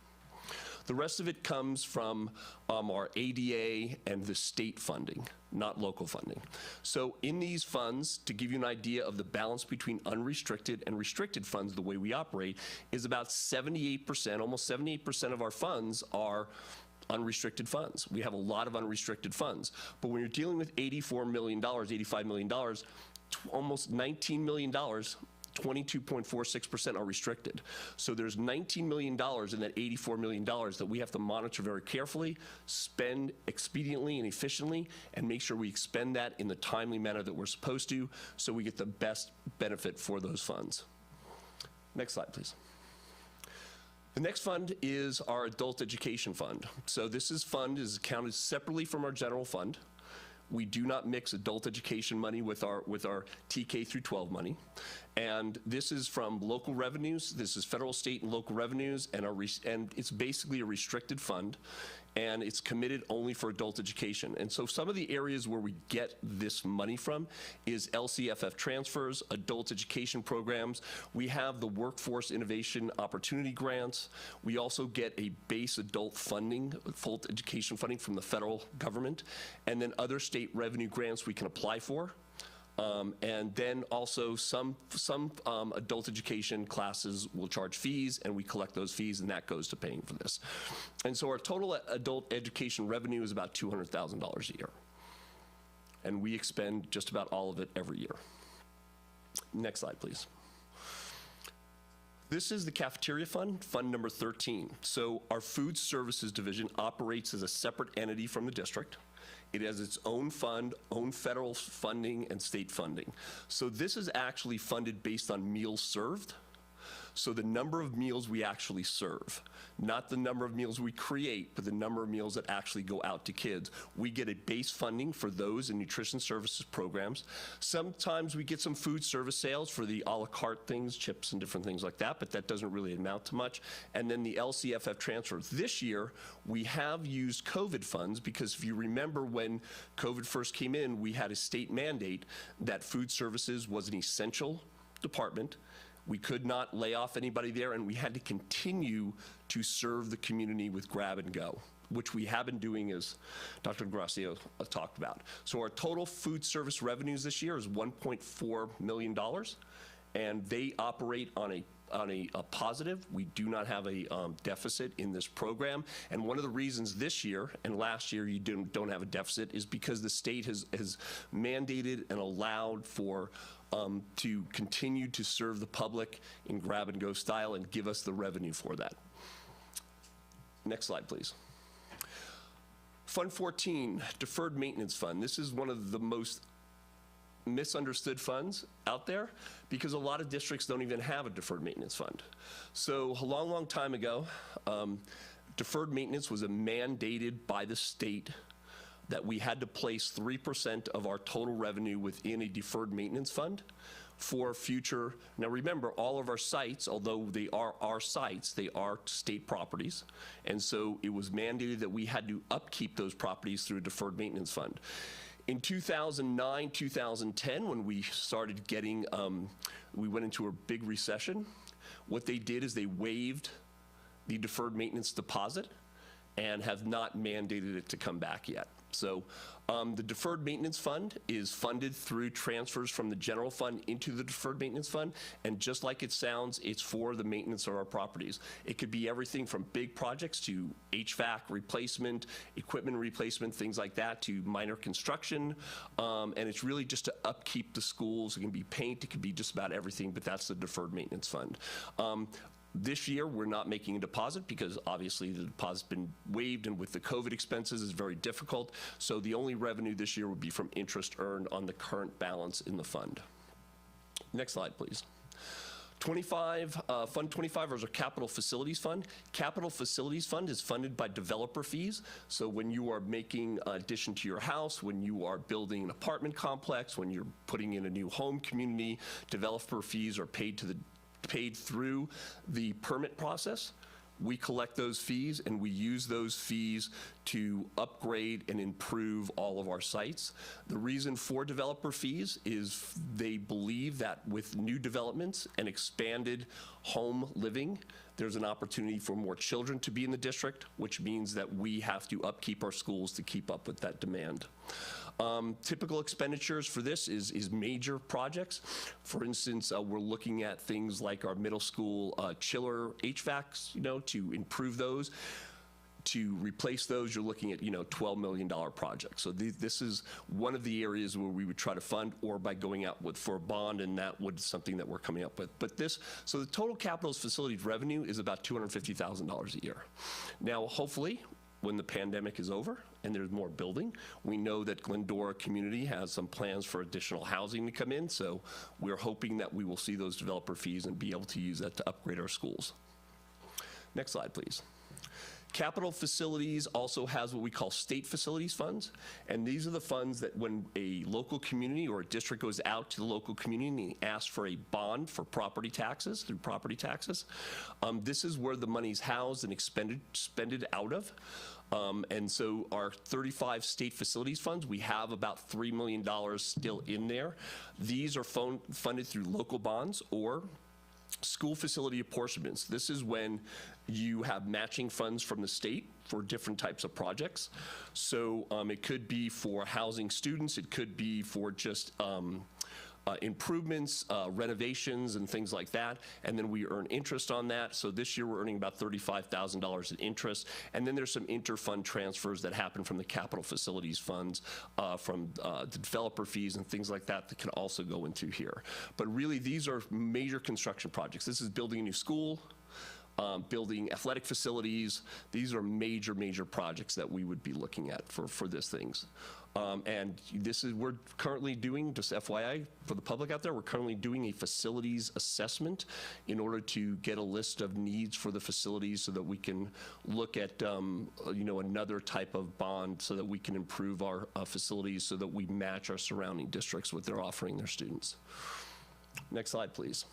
The rest of it comes from our ADA and the state funding, not local funding. So in these funds, to give you an idea of the balance between unrestricted and restricted funds, the way we operate is about 78%, almost 78% of our funds are unrestricted funds. We have a lot of unrestricted funds. But when you're dealing with $84 million, $85 million, almost $19 million, 22.46% are restricted. So there's $19 million in that $84 million that we have to monitor very carefully, spend expediently and efficiently, and make sure we expend that in the timely manner that we're supposed to so we get the best benefit for those funds. Next slide, please. The next fund is our adult education fund. So this fund is accounted separately from our general fund. We do not mix adult education money with our TK through 12 money. And this is from local revenues. This is federal, state, and local revenues, and it's basically a restricted fund, and it's committed only for adult education. And so some of the areas where we get this money from is LCFF transfers, adult education programs. We have the Workforce Innovation Opportunity Grants. We also get a base adult funding, full education funding from the federal government, and then other state revenue grants we can apply for. And then also some adult education classes will charge fees, and we collect those fees, and that goes to paying for this. And so our total adult education revenue is about $200,000 a year. And we expend just about all of it every year. Next slide, please. This is the cafeteria fund, fund number 13. So our food services division operates as a separate entity from the district. It has its own fund, own federal funding, and state funding. So this is actually funded based on meals served. So the number of meals we actually serve, not the number of meals we create, but the number of meals that actually go out to kids. We get a base funding for those in nutrition services programs. Sometimes we get some food service sales for the a la carte things, chips and different things like that, but that doesn't really amount to much. And then the LCFF transfers. This year, we have used COVID funds because if you remember when COVID first came in, we had a state mandate that food services was an essential department. We could not lay off anybody there, and we had to continue to serve the community with grab and go, which we have been doing, as Dr. Gracio talked about. So our total food service revenues this year is $1.4 million, and they operate on a positive. We do not have a deficit in this program. And one of the reasons this year and last year you don't have a deficit is because the state has mandated and allowed for to continue to serve the public in grab-and-go style and give us the revenue for that. Next slide, please. Fund 14, Deferred Maintenance Fund. This is one of the most misunderstood funds out there because a lot of districts don't even have a deferred maintenance fund. So a long, long time ago, deferred maintenance was mandated by the state that we had to place 3% of our total revenue within a deferred maintenance fund for future. Now remember, all of our sites, although they are our sites, they are state properties. And so it was mandated that we had to upkeep those properties through a deferred maintenance fund. In 2009, 2010, when we started getting, we went into a big recession, what they did is they waived the deferred maintenance deposit and have not mandated it to come back yet. So the deferred maintenance fund is funded through transfers from the general fund into the deferred maintenance fund, and just like it sounds, it's for the maintenance of our properties. It could be everything from big projects to HVAC replacement, equipment replacement, things like that, to minor construction, and it's really just to upkeep the schools. It can be paint, it could be just about everything, but that's the deferred maintenance fund. This year, we're not making a deposit because obviously the deposit's been waived, and with the COVID expenses, it's very difficult. So the only revenue this year would be from interest earned on the current balance in the fund. Next slide, please. Fund 25 is our Capital Facilities Fund. Capital Facilities Fund is funded by developer fees. So when you are making an addition to your house, when you are building an apartment complex, when you're putting in a new home community, developer fees are paid through the permit process. We collect those fees and we use those fees to upgrade and improve all of our sites. The reason for developer fees is they believe that with new developments and expanded home living, there's an opportunity for more children to be in the district, which means that we have to upkeep our schools to keep up with that demand. Typical expenditures for this is major projects. For instance, we're looking at things like our middle school chiller HVACs, to improve those. To replace those, you're looking at, $12 million projects. So this is one of the areas where we would try to fund, or by going out for a bond, and that would something that we're coming up with. But so the total capital facilities revenue is about $250,000 a year. Now, hopefully, when the pandemic is over and there's more building, we know that Glendora community has some plans for additional housing to come in, so we're hoping that we will see those developer fees and be able to use that to upgrade our schools. Next slide, please. Capital Facilities also has what we call state facilities funds, and these are the funds that when a local community or a district goes out to the local community and asks for a bond for property taxes, through property taxes, this is where the money's housed and expended out of. And so our 35 state facilities funds, we have about $3 million still in there. These are funded through local bonds or school facility apportionments. This is when you have matching funds from the state for different types of projects. So it could be for housing students, it could be for just improvements, renovations, and things like that, and then we earn interest on that. So this year we're earning about $35,000 in interest, and then there's some inter-fund transfers that happen from the capital facilities funds, from the developer fees and things like that that can also go into here. But really, these are major construction projects. This is building a new school, building athletic facilities. These are major, major projects that we would be looking at for these things. And this is, we're currently doing, just FYI for the public out there, we're currently doing a facilities assessment in order to get a list of needs for the facilities so that we can look at, another type of bond so that we can improve our facilities so that we match our surrounding districts, what they're offering their students. Next slide, please.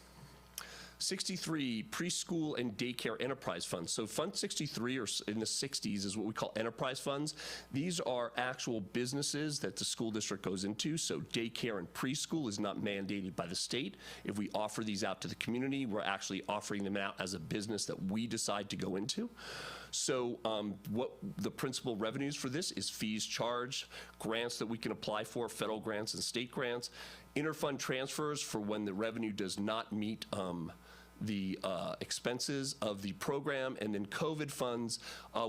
63, preschool and daycare enterprise funds. So Fund 63, or in the 60s, is what we call enterprise funds. These are actual businesses that the school district goes into. So daycare and preschool is not mandated by the state. If we offer these out to the community, we're actually offering them out as a business that we decide to go into. So what the principal revenues for this is fees charged, grants that we can apply for, federal grants and state grants, interfund transfers for when the revenue does not meet the expenses of the program, and then COVID funds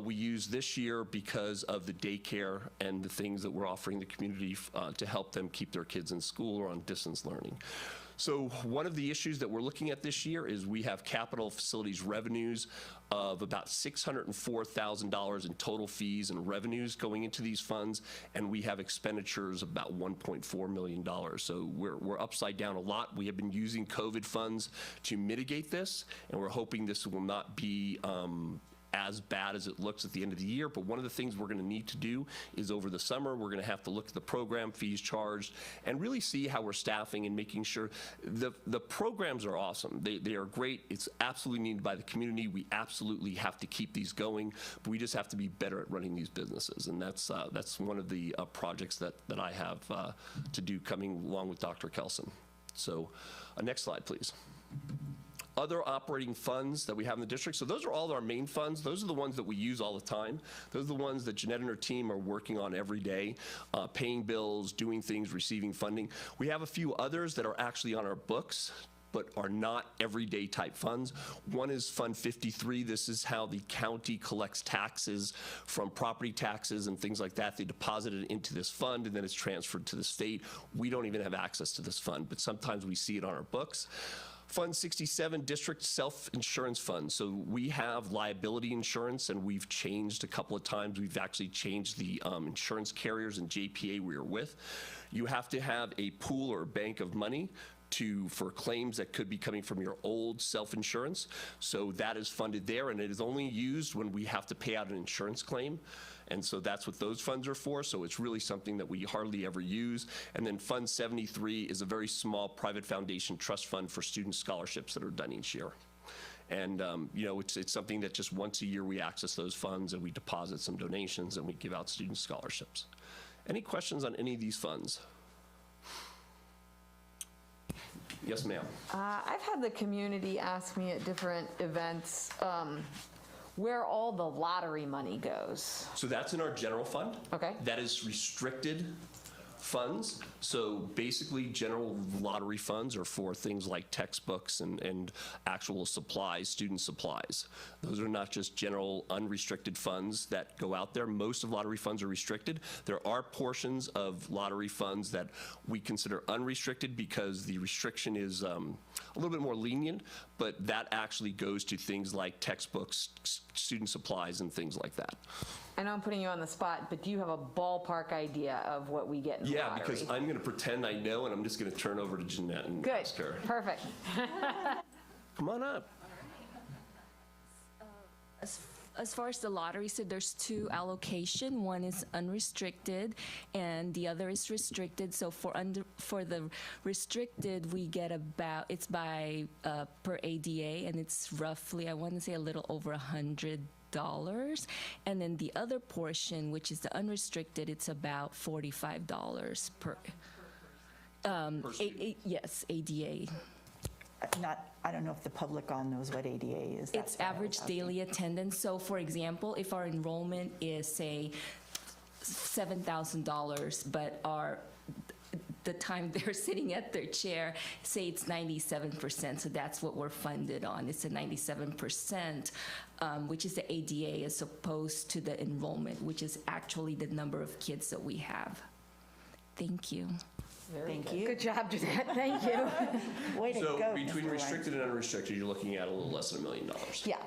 we use this year because of the daycare and the things that we're offering the community to help them keep their kids in school or on distance learning. So one of the issues that we're looking at this year is we have capital facilities revenues of about $604,000 in total fees and revenues going into these funds, and we have expenditures of about $1.4 million. So we're upside down a lot. We have been using COVID funds to mitigate this, and we're hoping this will not be as bad as it looks at the end of the year. But one of the things we're going to need to do is over the summer, we're going to have to look at the program fees charged and really see how we're staffing and making sure the programs are awesome. They are great. It's absolutely needed by the community. We absolutely have to keep these going, but we just have to be better at running these businesses. And that's one of the projects that I have to do coming along with Dr. Kelson. So next slide, please. Other operating funds that we have in the district. So those are all our main funds. Those are the ones that we use all the time. Those are the ones that Jeanette and her team are working on every day, paying bills, doing things, receiving funding. We have a few others that are actually on our books but are not everyday type funds. One is Fund 53. This is how the county collects taxes from property taxes and things like that. They deposit it into this fund and then it's transferred to the state. We don't even have access to this fund, but sometimes we see it on our books. Fund 67, District Self-Insurance Fund. So we have liability insurance, and we've changed a couple of times. We've actually changed the insurance carriers and JPA we are with. You have to have a pool or a bank of money for claims that could be coming from your old self-insurance. So that is funded there, and it is only used when we have to pay out an insurance claim. And so that's what those funds are for. So it's really something that we hardly ever use. And then Fund 73 is a very small private foundation trust fund for student scholarships that are done each year. And it's something that just once a year we access those funds and we deposit some donations and we give out student scholarships. Any questions on any of these funds? Yes, ma'am. I've had the community ask me at different events where all the lottery money goes. So that's in our general fund. Okay. That is restricted funds. So basically, general lottery funds are for things like textbooks and actual supplies, student supplies. Those are not just general unrestricted funds that go out there. Most of lottery funds are restricted. There are portions of lottery funds that we consider unrestricted because the restriction is a little bit more lenient, but that actually goes to things like textbooks, student supplies, and things like that. I know I'm putting you on the spot, but do you have a ballpark idea of what we get in the lottery? Yeah, because I'm going to pretend I know, and I'm just going to turn over to Jeanette and ask her. Good, perfect. Come on up. As far as the lottery, so there's two allocation. One is unrestricted, and the other is restricted. So for the restricted, we get it's by per ADA, and it's roughly, I want to say, a little over $100. And then the other portion, which is the unrestricted, it's about $45 per. Yes, ADA. I don't know if the public all knows what ADA is. It's average daily attendance. So for example, if our enrollment is, say, $7,000, but the time they're sitting at their chair, say it's 97%. So that's what we're funded on. It's a 97%, which is the ADA, as opposed to the enrollment, which is actually the number of kids that we have. Thank you. Thank you. Good job, Jeanette. Thank you. Way to So go, between Mr. restricted and unrestricted, you're looking at a little less than $1 million. Yeah,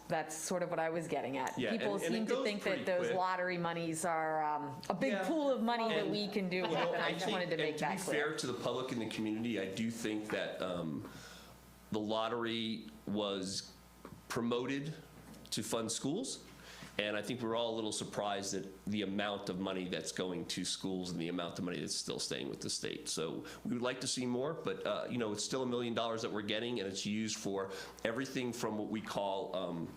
that's sort of what I was getting at. Yeah, People and it seem to goes think pretty that those quick. lottery monies are a big pool of money that we can do with, and I just wanted to make that And to be clear. fair to the public and the community, I do think that the lottery was promoted to fund schools. And I think we're all a little surprised at the amount of money that's going to schools and the amount of money that's still staying with the state. So we would like to see more, but it's still $1 million that we're getting, and it's used for everything from what we call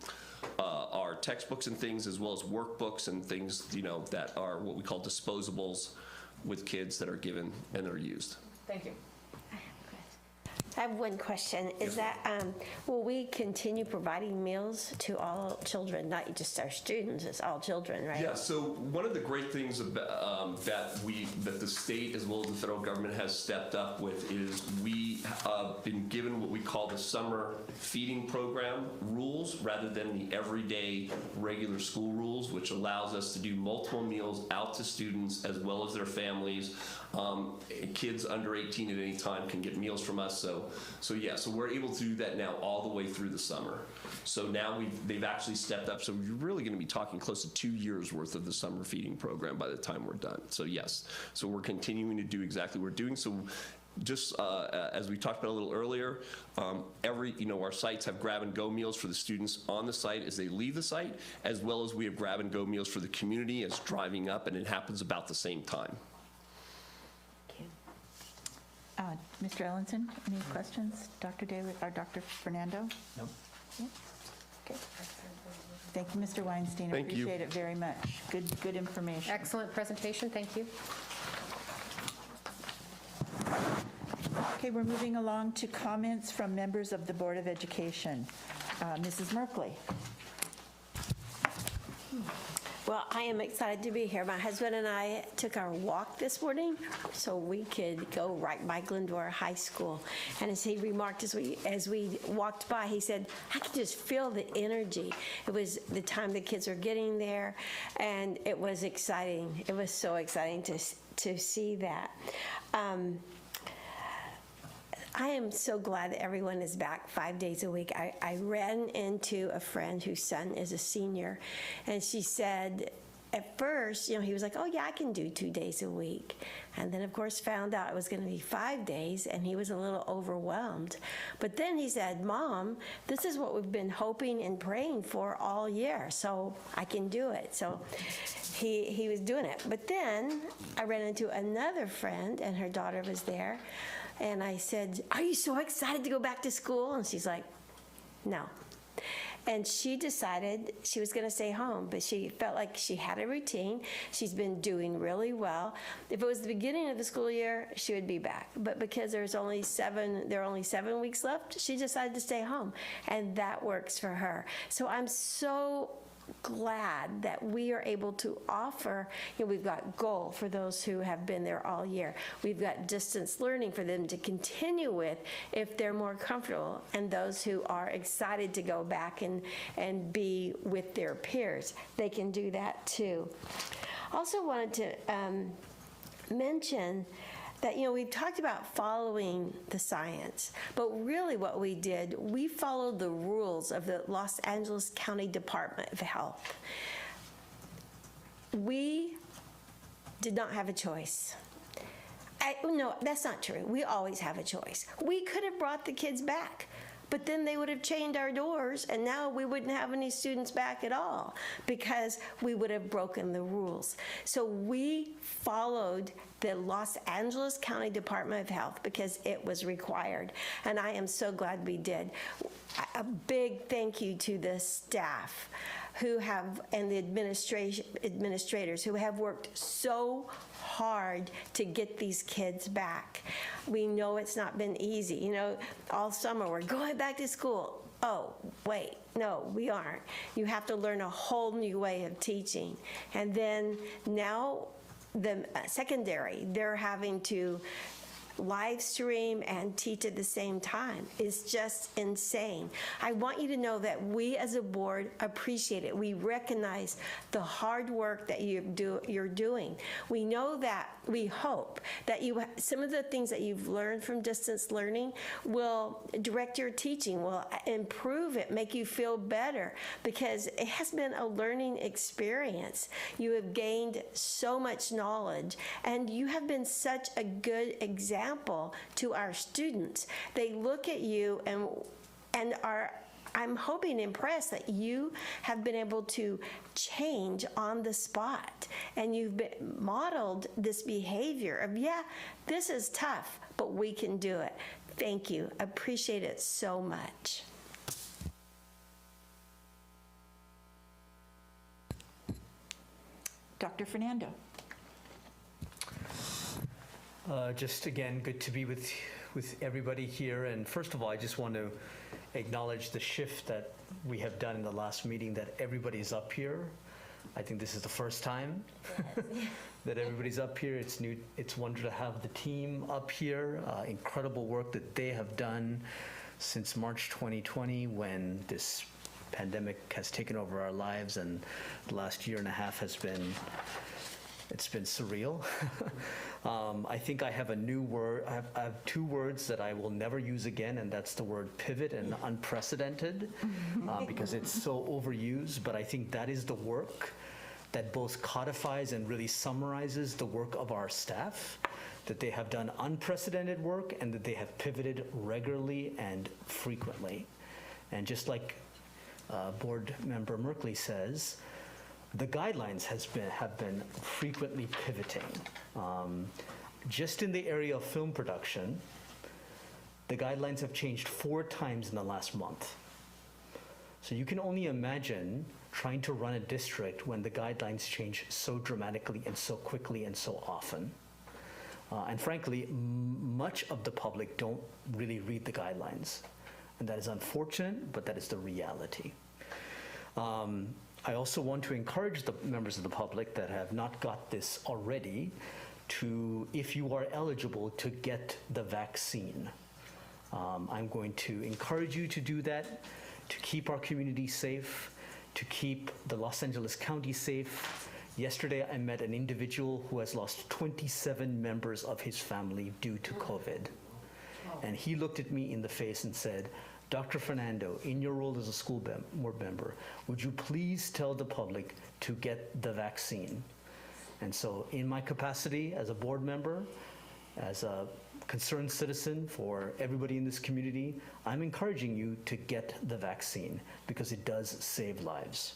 our textbooks and things, as well as workbooks and things, that are what we call disposables with kids that are given and that are used. Thank you. I have one question. Is that, will we continue providing meals to all children, not just our students, it's all children, right? Yeah, so one of the great things about, that the state as well as the federal government has stepped up with is we have been given what we call the summer feeding program rules rather than the everyday regular school rules, which allows us to do multiple meals out to students as well as their families. Kids under 18 at any time can get meals from us. So we're able to do that now all the way through the summer. So now they've actually stepped up. So we're really going to be talking close to 2 years worth of the summer feeding program by the time we're done. So yes, so we're continuing to do exactly what we're doing. So just as we talked about a little earlier, our sites have grab and go meals for the students on the site as they leave the site, as well as we have grab and go meals for the community as driving up, and it happens about the same time. Mr. Ellenson, any questions? Dr. Daly or Dr. Fernando? No. Okay. Thank you, Mr. Weinstein. Thank you. Appreciate it very much. Good information. Excellent presentation, thank you. Okay, we're moving along to comments from members of the Board of Education. Mrs. Merkley. Well, I am excited to be here. My husband and I took our walk this morning so we could go right by Glendora High School. And as he remarked as we walked by, he said, I could just feel the energy. It was the time the kids were getting there, and it was exciting. It was so exciting to see that. I am so glad that everyone is back 5 days a week. I ran into a friend whose son is a senior, and she said, at first, he was like, oh yeah, I can do 2 days a week. And then, of course, found out it was going to be 5 days, and he was a little overwhelmed. But then he said, Mom, this is what we've been hoping and praying for all year, so I can do it. So he was doing it. But then I ran into another friend, and her daughter was there. And I said, are you so excited to go back to school? And she's like, no. And she decided she was going to stay home, but she felt like she had a routine. She's been doing really well. If it was the beginning of the school year, she would be back. But because there are only 7 weeks left, she decided to stay home. And that works for her. So I'm so glad that we are able to offer, we've got goal for those who have been there all year. We've got distance learning for them to continue with if they're more comfortable, and those who are excited to go back and be with their peers, they can do that too. Also wanted to mention that, we've talked about following the science, but really what we did, we followed the rules of the Los Angeles County Department of Health. We did not have a choice. No, that's not true. We always have a choice. We could have brought the kids back, but then they would have chained our doors, and now we wouldn't have any students back at all because we would have broken the rules. So we followed the Los Angeles County Department of Health because it was required, and I am so glad we did. A big thank you to the staff who have, and the administrators who have worked so hard to get these kids back. We know it's not been easy. All summer we're going back to school. Oh, wait, no, we aren't. You have to learn a whole new way of teaching. And then now the secondary, they're having to live stream and teach at the same time. Is just insane. I want you to know that we as a board appreciate it. We recognize the hard work that you're doing. We know that, we hope that some of the things that you've learned from distance learning will direct your teaching, will improve it, make you feel better, because it has been a learning experience. You have gained so much knowledge, and you have been such a good example to our students. They look at you and are, I'm hoping, impressed that you have been able to change on the spot, and you've modeled this behavior of, yeah, this is tough, but we can do it. Thank you. Appreciate it so much. Dr. Fernando. Just again, good to be with everybody here. And first of all, I just want to acknowledge the shift that we have done in the last meeting, that everybody's up here. I think this is the first time that everybody's up here. It's new. It's wonderful to have the team up here. Incredible work that they have done since March 2020, when this pandemic has taken over our lives, and the last year and a half has been, it's been surreal. I think I have a new word. I have two words that I will never use again, and that's the word pivot and unprecedented, because it's so overused. But I think that is the work that both codifies and really summarizes the work of our staff, that they have done unprecedented work and that they have pivoted regularly and frequently. And just like Board Member Merkley says, the guidelines have been frequently pivoting. Just in the area of film production, the guidelines have changed 4 times in the last month. So you can only imagine trying to run a district when the guidelines change so dramatically and so quickly and so often. And frankly, much of the public don't really read the guidelines. And that is unfortunate, but that is the reality. I also want to encourage the members of the public that have not got this already to, if you are eligible, to get the vaccine. I'm going to encourage you to do that, to keep our community safe, to keep the Los Angeles County safe. Yesterday, I met an individual who has lost 27 members of his family due to COVID. And he looked at me in the face and said, Dr. Fernando, in your role as a school board member, would you please tell the public to get the vaccine? And so in my capacity as a board member, as a concerned citizen for everybody in this community, I'm encouraging you to get the vaccine because it does save lives.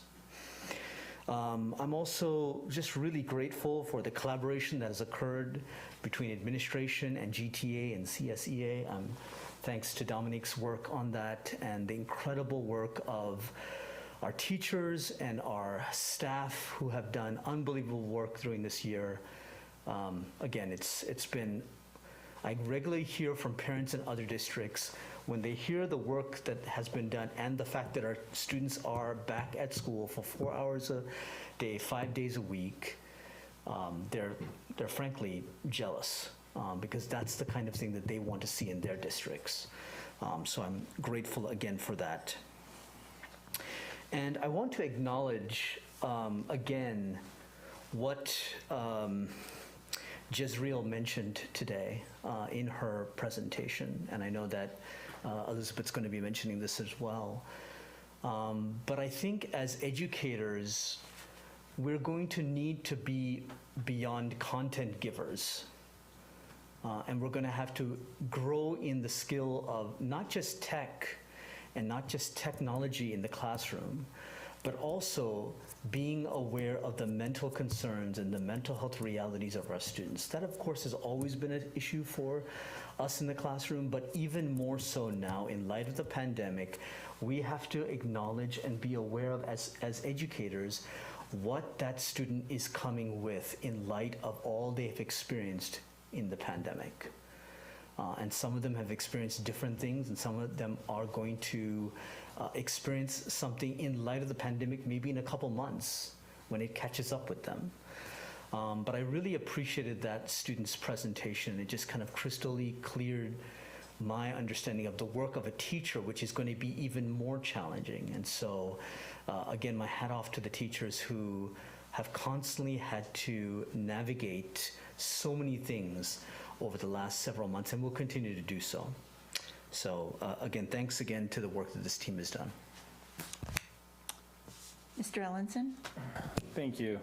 I'm also just really grateful for the collaboration that has occurred between administration and GTA and CSEA. Thanks to Dominique's work on that and the incredible work of our teachers and our staff who have done unbelievable work during this year. Again, it's been, I regularly hear from parents in other districts when they hear the work that has been done and the fact that our students are back at school for 4 hours a day, 5 days a week, they're frankly jealous. Because that's the kind of thing that they want to see in their districts. So I'm grateful again for that. And I want to acknowledge again what Jezreel mentioned today in her presentation. And I know that Elizabeth's going to be mentioning this as well. But I think as educators, we're going to need to be beyond content givers. And we're going to have to grow in the skill of not just tech and not just technology in the classroom, but also being aware of the mental concerns and the mental health realities of our students. That, of course, has always been an issue for us in the classroom, but even more so now in light of the pandemic, we have to acknowledge and be aware of, as educators, what that student is coming with in light of all they've experienced in the pandemic. And some of them have experienced different things, and some of them are going to experience something in light of the pandemic maybe in a couple months when it catches up with them. But I really appreciated that student's presentation. It just kind of crystally cleared my understanding of the work of a teacher, which is going to be even more challenging. And so, again, my hat off to the teachers who have constantly had to navigate so many things over the last several months and will continue to do so. So, again, thanks again to the work that this team has done. Mr. Ellenson? Thank you.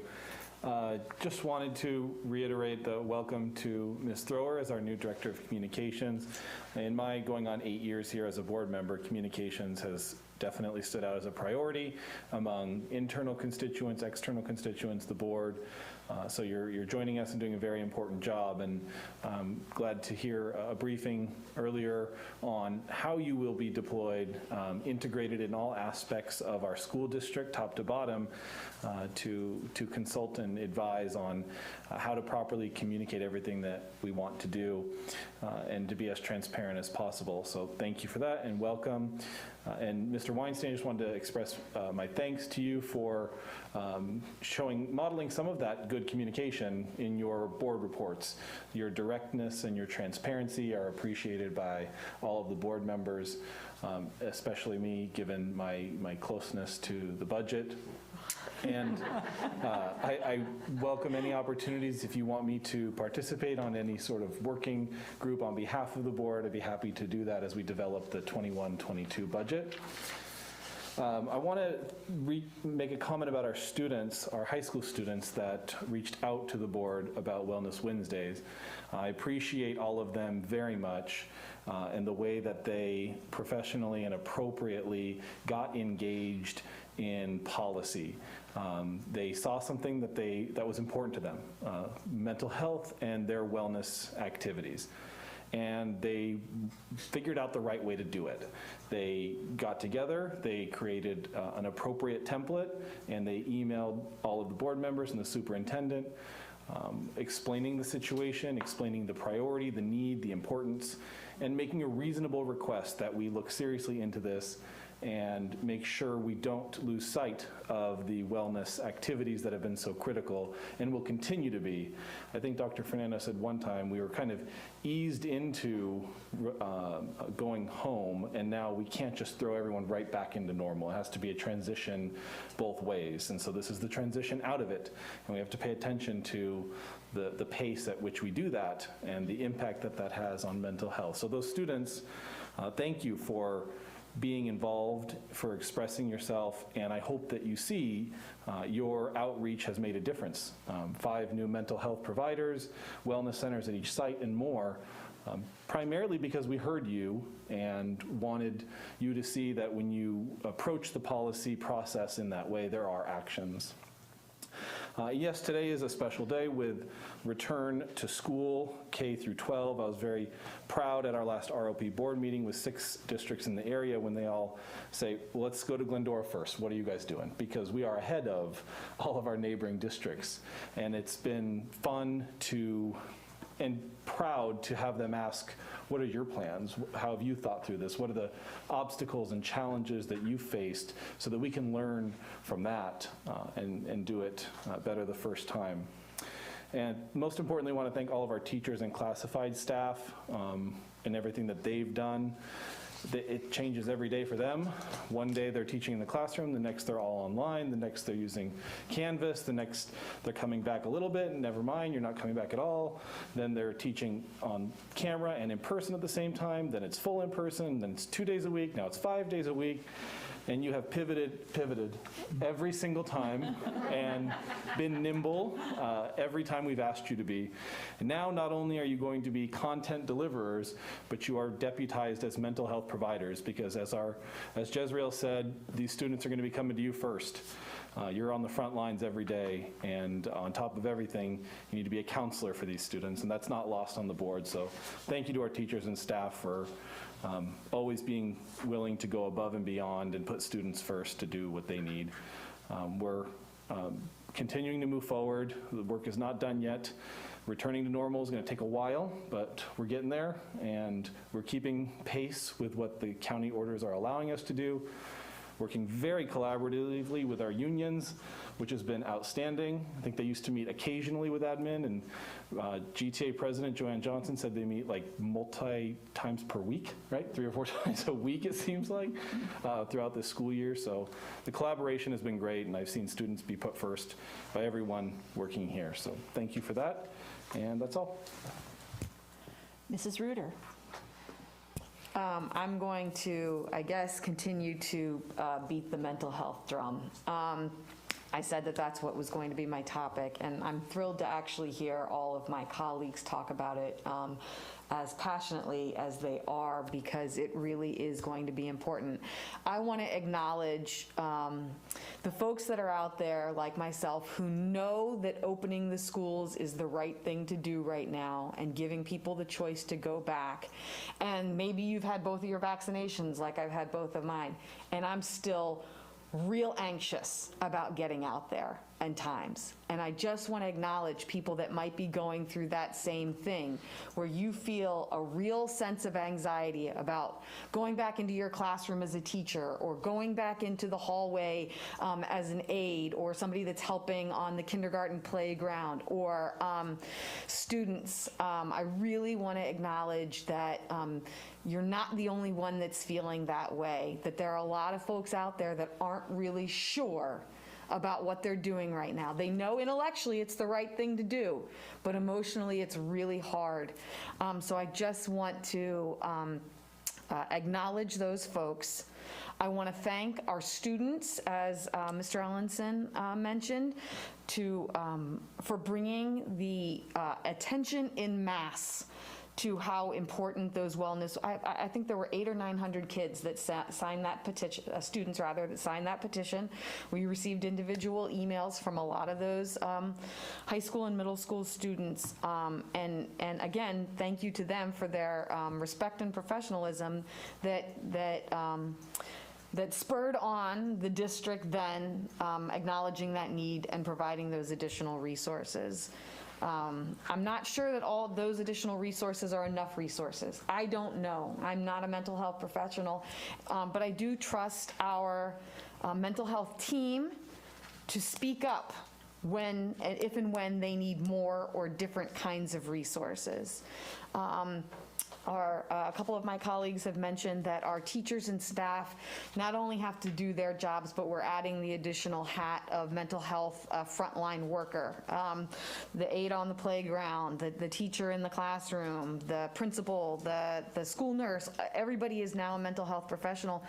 Just wanted to reiterate the welcome to Ms. Thrower as our new Director of Communications. In my going on 8 years here as a board member, communications has definitely stood out as a priority among internal constituents, external constituents, the board. So you're joining us and doing a very important job, and I'm glad to hear a briefing earlier on how you will be deployed, integrated in all aspects of our school district, top to bottom, to consult and advise on how to properly communicate everything that we want to do and to be as transparent as possible. So thank you for that and welcome. And Mr. Weinstein, I just wanted to express my thanks to you for modeling some of that good communication in your board reports. Your directness and your transparency are appreciated by all of the board members, especially me, given my closeness to the budget. And I welcome any opportunities. If you want me to participate on any sort of working group on behalf of the board, I'd be happy to do that as we develop the 21-22 budget. I want to make a comment about our students, our high school students that reached out to the board about Wellness Wednesdays. I appreciate all of them very much and the way that they professionally and appropriately got engaged in policy. They saw something that was important to them, mental health and their wellness activities. And they figured out the right way to do it. They got together, they created an appropriate template, and they emailed all of the board members and the superintendent, explaining the situation, explaining the priority, the need, the importance, and making a reasonable request that we look seriously into this and make sure we don't lose sight of the wellness activities that have been so critical and will continue to be. I think Dr. Fernando said one time we were kind of eased into going home, and now we can't just throw everyone right back into normal. It has to be a transition both ways, and so this is the transition out of it, and we have to pay attention to the pace at which we do that and the impact that that has on mental health. So those students, thank you for being involved, for expressing yourself, and I hope that you see your outreach has made a difference. 5 new mental health providers, wellness centers at each site, and more, primarily because we heard you and wanted you to see that when you approach the policy process in that way, there are actions. Yes, today is a special day with return to school, K through 12. I was very proud at our last ROP board meeting with 6 districts in the area when they all say, well, let's go to Glendora first. What are you guys doing? Because we are ahead of all of our neighboring districts. And it's been fun and proud to have them ask, what are your plans? How have you thought through this? What are the obstacles and challenges that you faced so that we can learn from that and do it better the first time? And most importantly, I want to thank all of our teachers and classified staff and everything that they've done. It changes every day for them. One day they're teaching in the classroom, the next they're all online, the next they're using Canvas, the next they're coming back a little bit, and never mind, you're not coming back at all. Then they're teaching on camera and in person at the same time, then it's full in person, then it's 2 days a week, now it's 5 days a week. And you have pivoted every single time and been nimble every time we've asked you to be. And now not only are you going to be content deliverers, but you are deputized as mental health providers, because as Jezreel said, these students are going to be coming to you first. You're on the front lines every day, and on top of everything, you need to be a counselor for these students, and that's not lost on the board. So thank you to our teachers and staff for always being willing to go above and beyond and put students first to do what they need. We're continuing to move forward. The work is not done yet. Returning to normal is going to take a while, but we're getting there, and we're keeping pace with what the county orders are allowing us to do. working very collaboratively with our unions, which has been outstanding. I think they used to meet occasionally with admin, and GTA President Joanne Johnson said they meet like times per week, right? 3 or 4 times a week, it seems like, throughout this school year. So the collaboration has been great, and I've seen students be put first by everyone working here. So thank you for that, and that's all. Mrs. Reuter. I'm going to, I guess, continue to beat the mental health drum. I said that that's what was going to be my topic, and I'm thrilled to actually hear all of my colleagues talk about it as passionately as they are, because it really is going to be important. I want to acknowledge the folks that are out there, like myself, who know that opening the schools is the right thing to do right now, and giving people the choice to go back. And maybe you've had both of your vaccinations, like I've had both of mine, and I'm still real anxious about getting out there and times. And I just want to acknowledge people that might be going through that same thing, where you feel a real sense of anxiety about going back into your classroom as a teacher, or going back into the hallway as an aide, or somebody that's helping on the kindergarten playground, or students. I really want to acknowledge that you're not the only one that's feeling that way, that there are a lot of folks out there that aren't really sure about what they're doing right now. They know intellectually it's the right thing to do, but emotionally it's really hard. So I just want to acknowledge those folks. I want to thank our students, as Mr. Ellenson mentioned, for bringing the attention in mass to how important those wellness. I think there were 800 or 900 kids that signed that petition, students rather, that signed that petition. We received individual emails from a lot of those high school and middle school students. And again, thank you to them for their respect and professionalism that spurred on the district then acknowledging that need and providing those additional resources. I'm not sure that all those additional resources are enough resources. I don't know. I'm not a mental health professional, but I do trust our mental health team to speak up if and when they need more or different kinds of resources. A couple of my colleagues have mentioned that our teachers and staff not only have to do their jobs, but we're adding the additional hat of mental health frontline worker. The aide on the playground, the teacher in the classroom, the principal, the school nurse, everybody is now a mental health professional.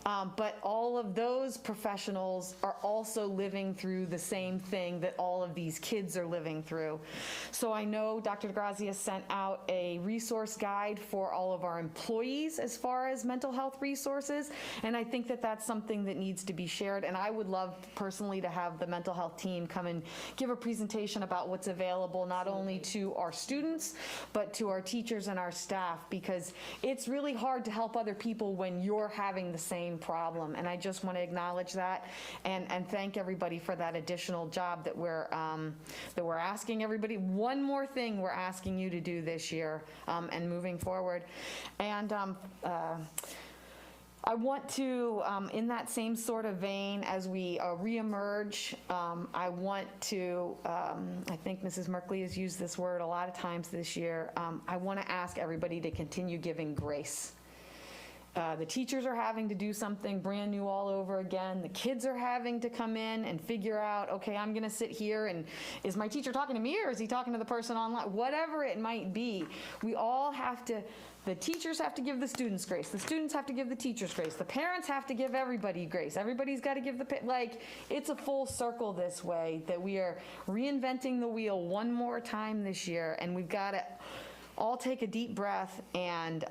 But all of those professionals are also living through the same thing that all of these kids are living through. So I know Dr. DeGrazia sent out a resource guide for all of our employees as far as mental health resources, and I think that that's something that needs to be shared. And I would love personally to have the mental health team come and give a presentation about what's available not only to our students, but to our teachers and our staff, because it's really hard to help other people when you're having the same problem. And I just want to acknowledge that and thank everybody for that additional job that we're asking everybody. One more thing we're asking you to do this year and moving forward. And I want to, in that same sort of vein, as we reemerge, I want to, I think Mrs. Merkley has used this word a lot of times this year, I want to ask everybody to continue giving grace. The teachers are having to do something brand new all over again. The kids are having to come in and figure out, okay, I'm going to sit here, and is my teacher talking to me, or is he talking to the person online? Whatever it might be, we all have to, the teachers have to give the students grace. The students have to give the teachers grace. The parents have to give everybody grace. Everybody's got to give it's a full circle this way, that we are reinventing the wheel one more time this year, and we've got to all take a deep breath and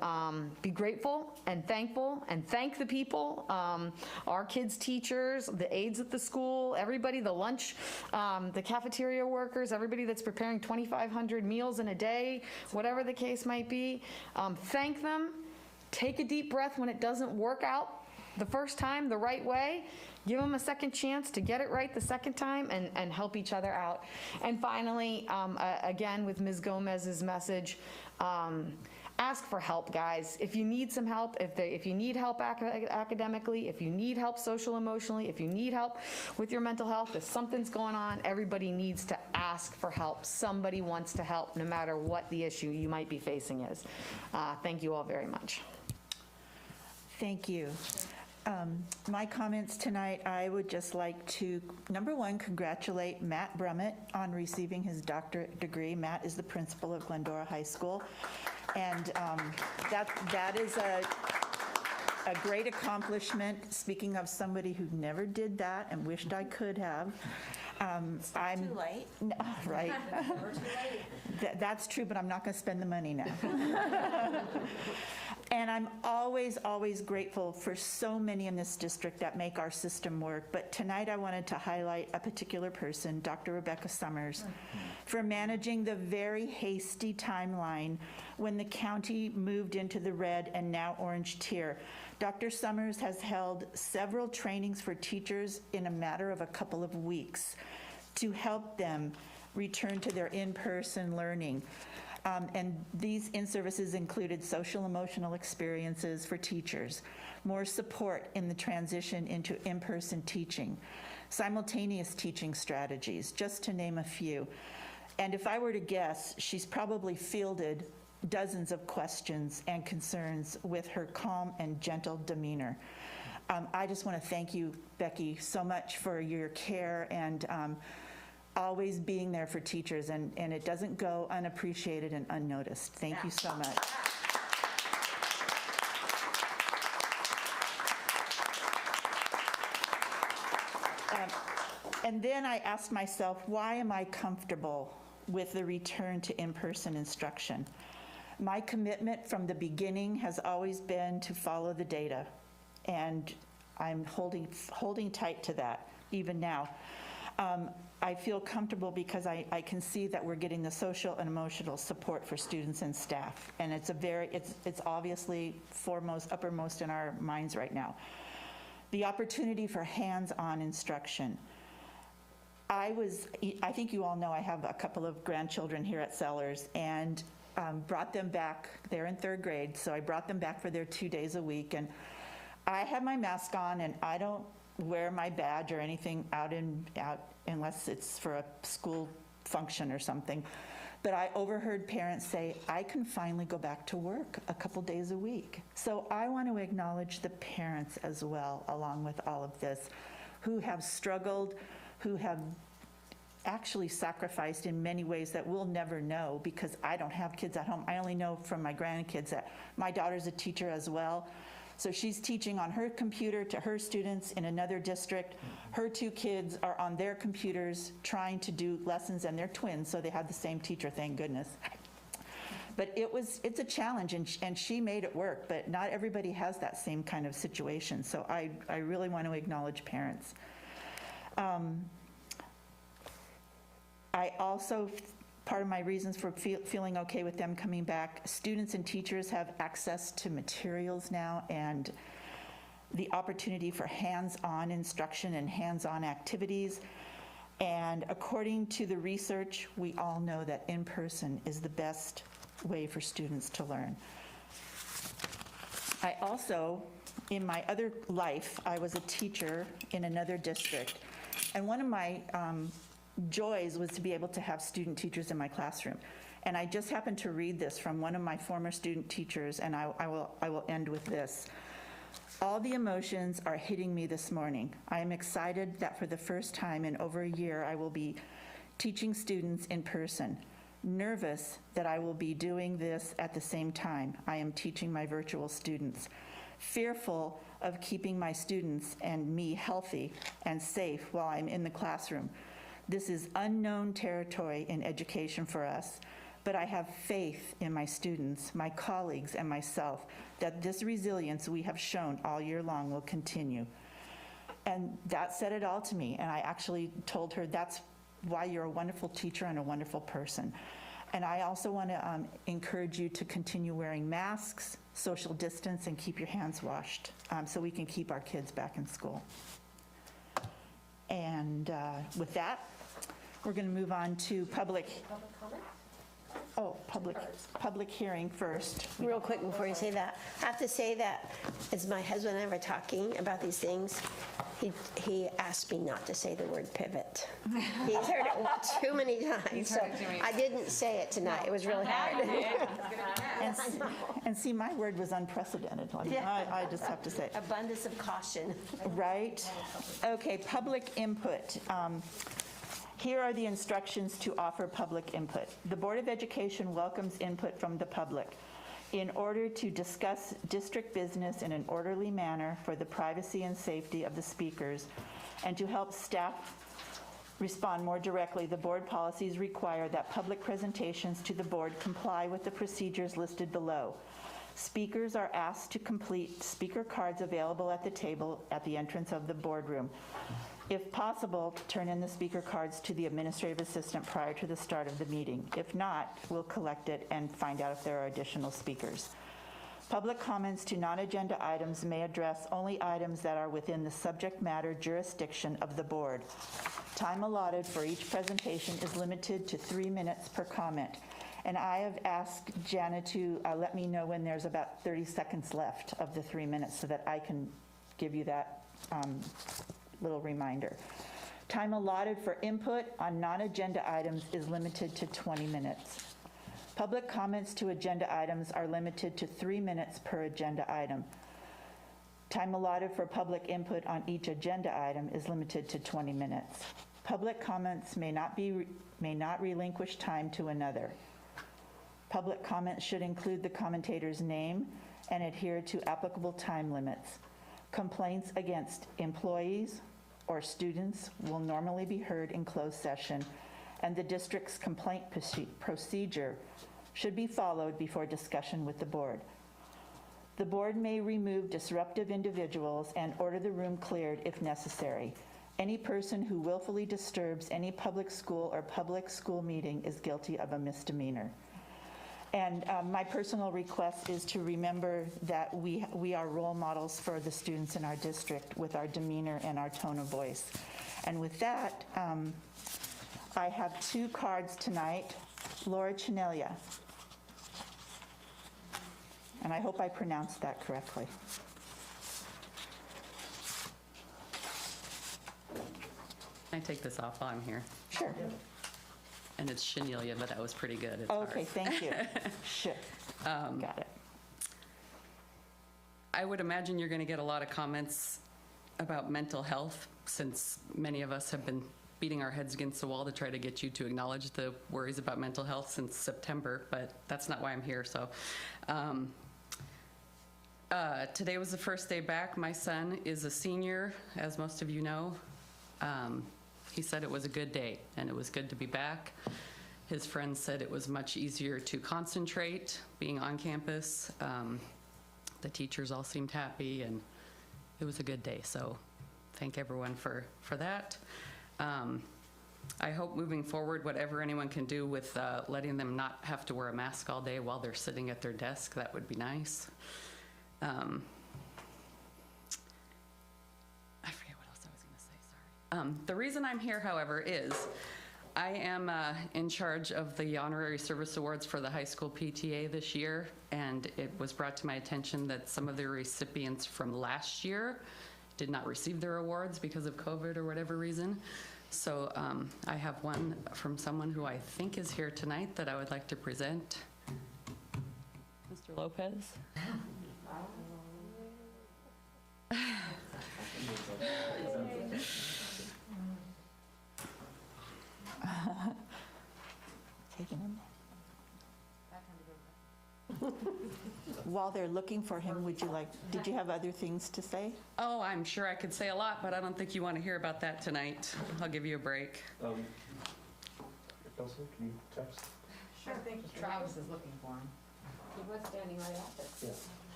be grateful and thankful and thank the people, our kids' teachers, the aides at the school, everybody, the lunch, the cafeteria workers, everybody that's preparing 2,500 meals in a day, whatever the case might be. Thank them. Take a deep breath when it doesn't work out the first time the right way. Give them a second chance to get it right the second time and help each other out. And finally, again, with Ms. Gomez's message, ask for help, guys. If you need some help, if you need help academically, if you need help social emotionally, if you need help with your mental health, if something's going on, everybody needs to ask for help. Somebody wants to help, no matter what the issue you might be facing is. Thank you all very much. Thank you. My comments tonight, I would just like to, number one, congratulate Matt Brummett on receiving his doctorate degree. Matt is the principal of Glendora High School, and that is a great accomplishment. Speaking of somebody who never did that and wished I could have. I'm too late. Right. Never too late. That's true, but I'm not going to spend the money now. And I'm always, always grateful for so many in this district that make our system work. But tonight I wanted to highlight a particular person, Dr. Rebecca Summers, for managing the very hasty timeline when the county moved into the red and now orange tier. Dr. Summers has held several trainings for teachers in a matter of a couple of weeks to help them return to their in-person learning. And these in-services included social emotional experiences for teachers, more support in the transition into in-person teaching, simultaneous teaching strategies, just to name a few. And if I were to guess, she's probably fielded dozens of questions and concerns with her calm and gentle demeanor. I just want to thank you, Becky, so much for your care and always being there for teachers, and it doesn't go unappreciated and unnoticed. Thank you so much. And then I asked myself, why am I comfortable with the return to in-person instruction? My commitment from the beginning has always been to follow the data, and I'm holding tight to that even now. I feel comfortable because I can see that we're getting the social and emotional support for students and staff, and it's obviously uppermost in our minds right now. The opportunity for hands-on instruction. I think you all know I have a couple of grandchildren here at Sellers, and brought them back. They're in 3rd grade, so I brought them back for their 2 days a week, and I have my mask on, and I don't wear my badge or anything out unless it's for a school function or something. But I overheard parents say, I can finally go back to work a couple days a week. So I want to acknowledge the parents as well, along with all of this, who have struggled, who have actually sacrificed in many ways that we'll never know because I don't have kids at home. I only know from my grandkids that my daughter's a teacher as well. So she's teaching on her computer to her students in another district. Her 2 kids are on their computers trying to do lessons, and they're twins, so they have the same teacher, thank goodness. But it's a challenge, and she made it work, but not everybody has that same kind of situation. So I really want to acknowledge parents. I also, part of my reasons for feeling okay with them coming back, students and teachers have access to materials now and the opportunity for hands-on instruction and hands-on activities. And according to the research, we all know that in-person is the best way for students to learn. I also, in my other life, I was a teacher in another district. And one of my joys was to be able to have student teachers in my classroom. And I just happened to read this from one of my former student teachers, and I will end with this. All the emotions are hitting me this morning. I am excited that for the first time in over a year, I will be teaching students in person. Nervous that I will be doing this at the same time I am teaching my virtual students. Fearful of keeping my students and me healthy and safe while I'm in the classroom. This is unknown territory in education for us, but I have faith in my students, my colleagues, and myself that this resilience we have shown all year long will continue. And that said it all to me, and I actually told her that's why you're a wonderful teacher and a wonderful person. And I also want to encourage you to continue wearing masks, social distance, and keep your hands washed so we can keep our kids back in school. And with that, we're going to move on to public. Oh, public hearing first. Real quick before you say that, I have to say that as my husband and I were talking about these things, he asked me not to say the word pivot. He's heard it too many times, so I didn't say it tonight. It was really hard. And see, my word was unprecedented. I just have to say. Abundance of caution. Right? Okay, public input. Here are the instructions to offer public input. The Board of Education welcomes input from the public in order to discuss district business in an orderly manner for the privacy and safety of the speakers and to help staff respond more directly. The board policies require that public presentations to the board comply with the procedures listed below. Speakers are asked to complete speaker cards available at the table at the entrance of the boardroom. If possible, turn in the speaker cards to the administrative assistant prior to the start of the meeting. If not, we'll collect it and find out if there are additional speakers. Public comments to non-agenda items may address only items that are within the subject matter jurisdiction of the board. Time allotted for each presentation is limited to 3 minutes per comment. And I have asked Jana to let me know when there's about 30 seconds left of the 3 minutes so that I can give you that little reminder. Time allotted for input on non-agenda items is limited to 20 minutes. Public comments to agenda items are limited to 3 minutes per agenda item. Time allotted for public input on each agenda item is limited to 20 minutes. Public comments may not relinquish time to another. Public comments should include the commentator's name and adhere to applicable time limits. Complaints against employees or students will normally be heard in closed session, and the district's complaint procedure should be followed before discussion with the board. The board may remove disruptive individuals and order the room cleared if necessary. Any person who willfully disturbs any public school or public school meeting is guilty of a misdemeanor. And my personal request is to remember that we are role models for the students in our district with our demeanor and our tone of voice. And with that, I have 2 cards tonight. Laura Chinelia. And I hope I pronounced that correctly. Can I take this off while I'm here? Sure. And it's Chanelia, but that was pretty good. It's Okay, hard. thank you. Sure. Got it. I would imagine you're going to get a lot of comments about mental health, since many of us have been beating our heads against the wall to try to get you to acknowledge the worries about mental health since September, but that's not why I'm here. So today was the first day back. My son is a senior, as most of you know. He said it was a good day, and it was good to be back. His friends said it was much easier to concentrate being on campus. The teachers all seemed happy, and it was a good day. So thank everyone for that. I hope moving forward, whatever anyone can do with letting them not have to wear a mask all day while they're sitting at their desk, that would be nice. I forget what else I was going to say, sorry. The reason I'm here, however, is I am in charge of the Honorary Service Awards for the high school PTA this year, and it was brought to my attention that some of the recipients from last year did not receive their awards because of COVID or whatever reason. So I have one from someone who I think is here tonight that I would like to present. Mr. Lopez. Taking him. While they're looking for him, did you have other things to say? Oh, I'm sure I could say a lot, but I don't think you want to hear about that tonight. I'll give you a break. Elsa, can you text? Sure. I think Travis is looking for him. He was standing right at it. Yeah.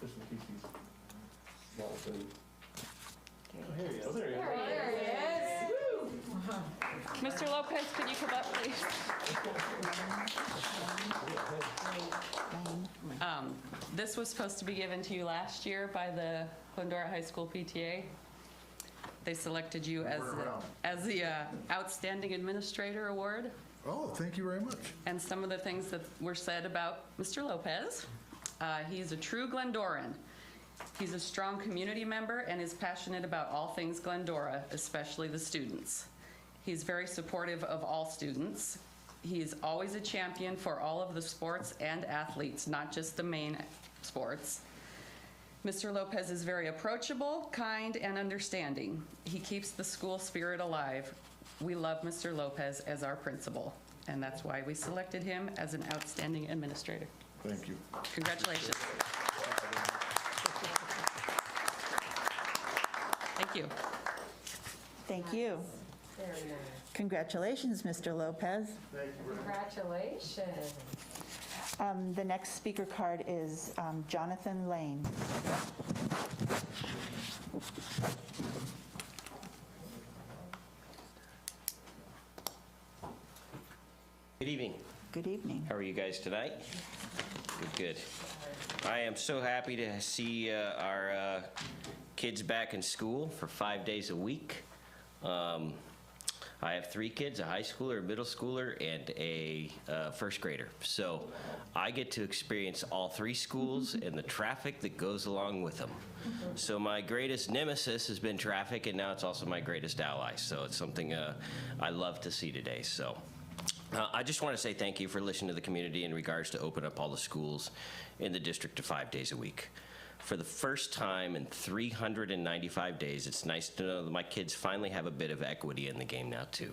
Just in case he's not within. Oh, here he is. There he is. Mr. Lopez, could you come up, please? This was supposed to be given to you last year by the Glendora High School PTA. They selected you as the Outstanding Administrator Award. Oh, thank you very much. And some of the things that were said about Mr. Lopez. He's a true Glendoran. He's a strong community member and is passionate about all things Glendora, especially the students. He's very supportive of all students. He is always a champion for all of the sports and athletes, not just the main sports. Mr. Lopez is very approachable, kind, and understanding. He keeps the school spirit alive. We love Mr. Lopez as our principal, and that's why we selected him as an outstanding administrator. Thank you. Congratulations. Thank you. Thank you. Very nice. Congratulations, Mr. Lopez. Congratulations. The next speaker card is Jonathan Lane. Good evening. Good evening. How are you guys tonight? Good. I am so happy to see our kids back in school for 5 days a week. I have 3 kids, a high schooler, a middle schooler, and a first grader. So I get to experience all 3 schools and the traffic that goes along with them. So my greatest nemesis has been traffic, and now it's also my greatest ally. So it's something I love to see today. So I just want to say thank you for listening to the community in regards to open up all the schools in the district to 5 days a week. For the first time in 395 days, it's nice to know that my kids finally have a bit of equity in the game now, too.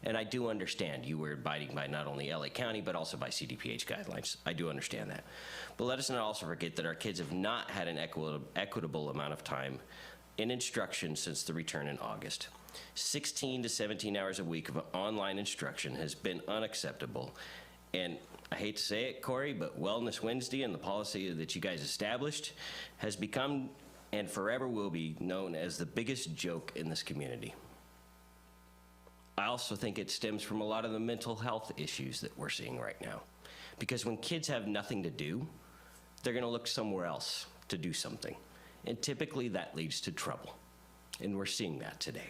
And I do understand you were abiding by not only LA County, but also by CDPH guidelines. I do understand that. But let us not also forget that our kids have not had an equitable amount of time in instruction since the return in August. 16 to 17 hours a week of online instruction has been unacceptable. And I hate to say it, Corey, but Wellness Wednesday and the policy that you guys established has become and forever will be known as the biggest joke in this community. I also think it stems from a lot of the mental health issues that we're seeing right now. Because when kids have nothing to do, they're going to look somewhere else to do something. And typically that leads to trouble. And we're seeing that today.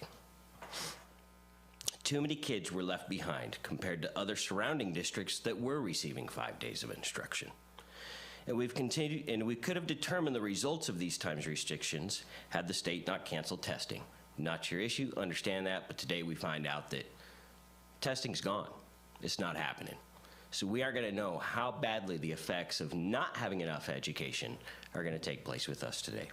Too many kids were left behind compared to other surrounding districts that were receiving 5 days of instruction. And we could have determined the results of these times restrictions had the state not canceled testing. Not your issue, understand that, but today we find out that testing's gone. It's not happening. So we are going to know how badly the effects of not having enough education are going to take place with us today.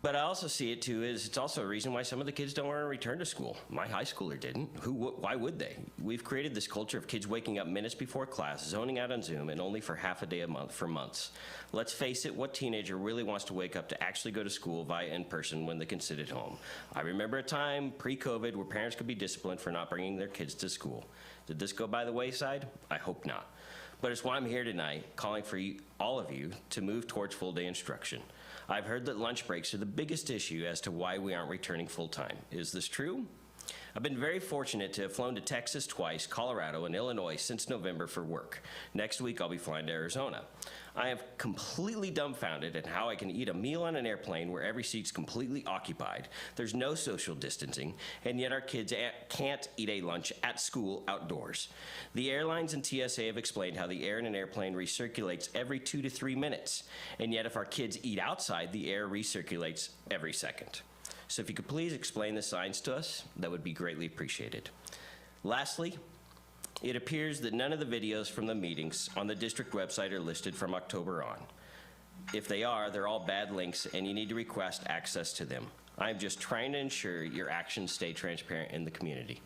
But I also see it too as it's also a reason why some of the kids don't want to return to school. My high schooler didn't. Why would they? We've created this culture of kids waking up minutes before class, zoning out on Zoom, and only for half a day a month for months. Let's face it, what teenager really wants to wake up to actually go to school via in-person when they can sit at home? I remember a time pre-COVID where parents could be disciplined for not bringing their kids to school. Did this go by the wayside? I hope not. But it's why I'm here tonight, calling for all of you to move towards full-day instruction. I've heard that lunch breaks are the biggest issue as to why we aren't returning full-time. Is this true? I've been very fortunate to have flown to Texas twice, Colorado, and Illinois since November for work. Next week, I'll be flying to Arizona. I am completely dumbfounded at how I can eat a meal on an airplane where every seat's completely occupied. There's no social distancing, and yet our kids can't eat a lunch at school outdoors. The airlines and TSA have explained how the air in an airplane recirculates every 2 to 3 minutes, and yet if our kids eat outside, the air recirculates every second. So if you could please explain the science to us, that would be greatly appreciated. Lastly, it appears that none of the videos from the meetings on the district website are listed from October on. If they are, they're all bad links and you need to request access to them. I'm just trying to ensure your actions stay transparent in the community.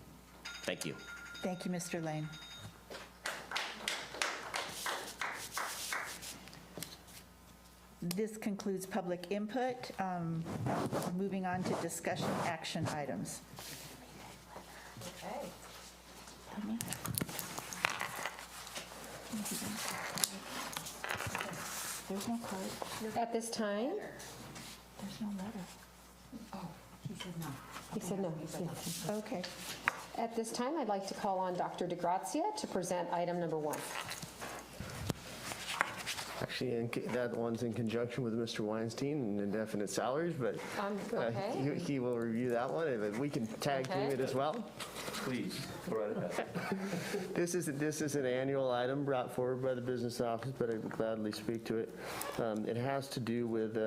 Thank you. Thank you, Mr. Lane. This concludes public input. Moving on to discussion action items. Okay. There's no card. At this time, There's no letter. he said no. Okay. At this time, I'd like to call on Dr. DeGrazia to present item number 1. Actually, that one's in conjunction with Mr. Weinstein and indefinite salaries, but Okay. he will review that one, and we can tag team it as well. Please, go right ahead. This is an annual item brought forward by the business office, but I would gladly speak to it. It has to do with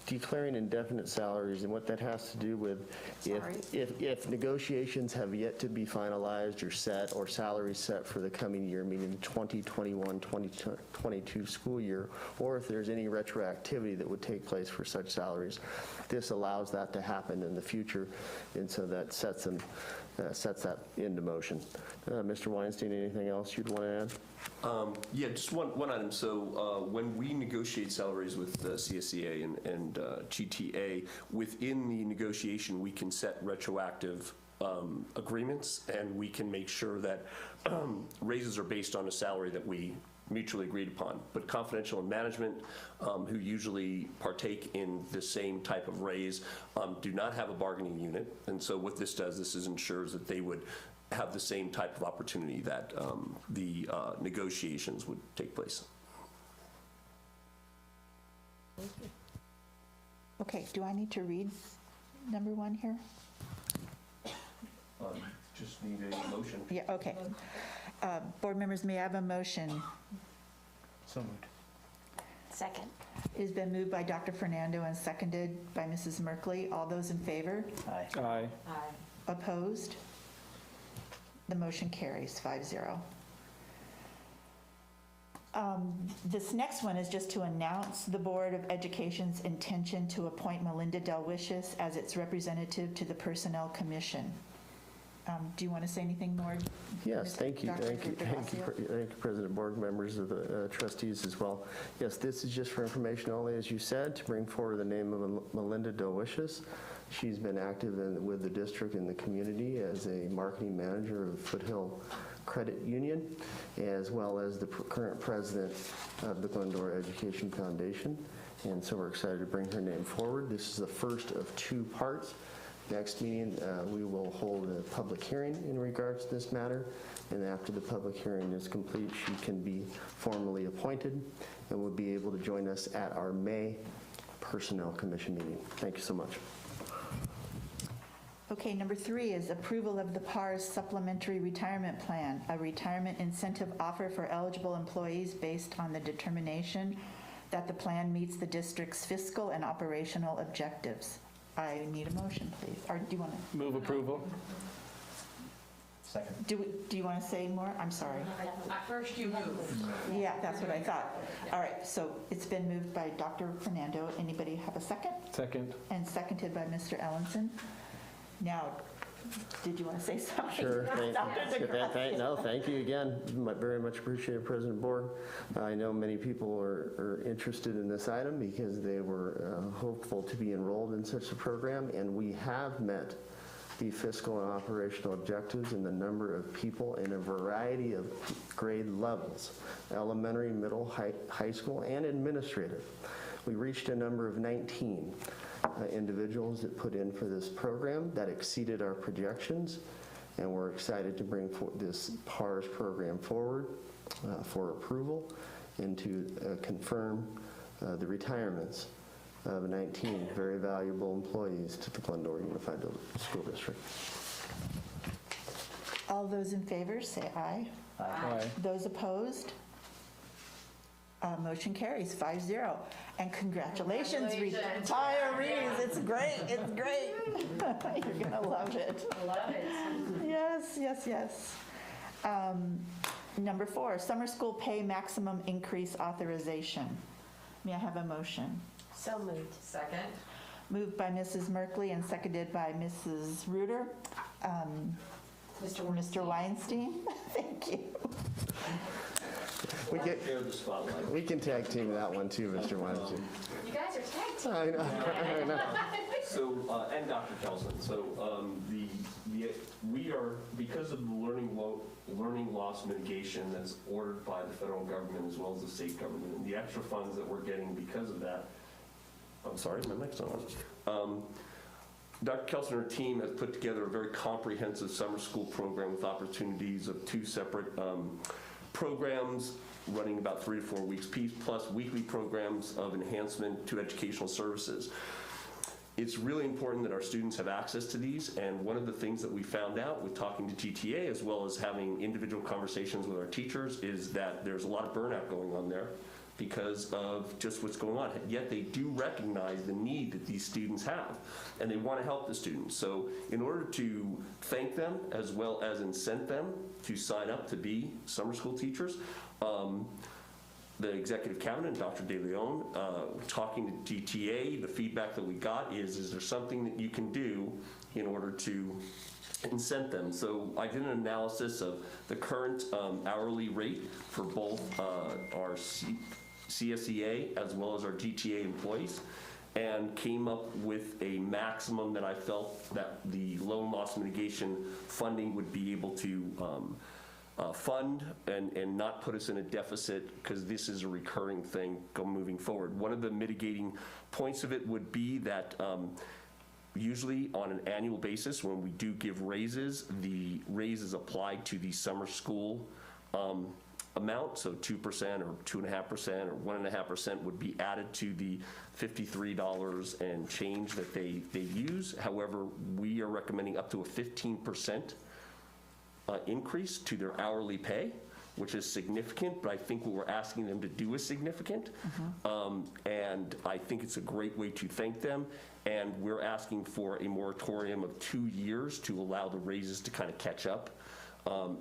declaring indefinite salaries, and what that has to do with if negotiations have yet to be finalized or set, or salaries set for the coming year, meaning 2021-2022 school year, or if there's any retroactivity that would take place for such salaries. This allows that to happen in the future, and so that sets that into motion. Mr. Weinstein, anything else you'd want to add? Yeah, just one item. So when we negotiate salaries with CSEA and GTA, within the negotiation, we can set retroactive agreements, and we can make sure that raises are based on a salary that we mutually agreed upon. But confidential and management, who usually partake in the same type of raise, do not have a bargaining unit. And so what this does, this ensures that they would have the same type of opportunity that the negotiations would take place. Okay, do I need to read number 1 here? Just need a motion. Yeah, okay. Board members, may I have a motion? So moved. Second. It has been moved by Dr. Fernando and seconded by Mrs. Merkley. All those in favor? Aye. Aye. Opposed? The motion carries 5-0. This next one is just to announce the Board of Education's intention to appoint Melinda Delwicious as its representative to the Personnel Commission. Do you want to say anything more? Yes, thank you. Dr. Thank you, President, board members of the trustees as well. Yes, this is just for information only, as you said, to bring forward the name of Melinda Delwicious. She's been active with the district and the community as a marketing manager of Foothill Credit Union, as well as the current president of the Glendora Education Foundation. And so we're excited to bring her name forward. This is the first of 2 parts. Next meeting, we will hold a public hearing in regards to this matter, and after the public hearing is complete, she can be formally appointed and will be able to join us at our May Personnel Commission meeting. Thank you so much. Okay, number 3 is approval of the PARS Supplementary Retirement Plan, a retirement incentive offer for eligible employees based on the determination that the plan meets the district's fiscal and operational objectives. I need a motion, please. Or do you want to? Move approval. Second. Do you want to say more? I'm sorry. First you move. Yeah, that's what I thought. All right, so it's been moved by Dr. Fernando. Anybody have a second? Second. And seconded by Mr. Ellenson. Now, did you want to say something? Sure. Thank you again. Very much appreciated, President Borg. I know many people are interested in this item because they were hopeful to be enrolled in such a program, and we have met the fiscal and operational objectives in the number of people in a variety of grade levels, elementary, middle, high school, and administrative. We reached a number of 19 individuals that put in for this program that exceeded our projections, and we're excited to bring this PARS program forward for approval and to confirm the retirements of 19 very valuable employees to the Glendora Unified School District. All those in favor, say aye. Aye. Those opposed? Motion carries 5-0. And congratulations, retirees. It's great. It's great. You're going to love it. Love it. Yes. Number 4, summer school pay maximum increase authorization. May I have a motion? So moved. Second. Moved by Mrs. Merkley and seconded by Mrs. Reuter. Mr. Weinstein. Thank you. We can tag team that one too, Mr. Weinstein. You guys are tag team. I know. So, and Dr. Kelson, so we are, because of the learning loss mitigation that's ordered by the federal government as well as the state government, and the extra funds that we're getting because of that, I'm sorry, my mic's not on. Dr. Kelson and her team has put together a very comprehensive summer school program with opportunities of 2 separate programs running about 3 to 4 weeks piece, plus weekly programs of enhancement to educational services. It's really important that our students have access to these, and one of the things that we found out with talking to GTA as well as having individual conversations with our teachers is that there's a lot of burnout going on there because of just what's going on. Yet they do recognize the need that these students have, and they want to help the students. So in order to thank them as well as incent them to sign up to be summer school teachers, the executive cabinet, Dr. De Leon, talking to GTA, the feedback that we got is there something that you can do in order to incent them? So I did an analysis of the current hourly rate for both our CSEA as well as our GTA employees, and came up with a maximum that I felt that the loan loss mitigation funding would be able to fund and not put us in a deficit, because this is a recurring thing moving forward. One of the mitigating points of it would be that usually on an annual basis, when we do give raises, the raise is applied to the summer school amount, so 2% or 2.5% or 1.5% would be added to the $53 and change that they use. However, we are recommending up to a 15% increase to their hourly pay, which is significant, but I think what we're asking them to do is significant. And I think it's a great way to thank them. And we're asking for a moratorium of 2 years to allow the raises to kind of catch up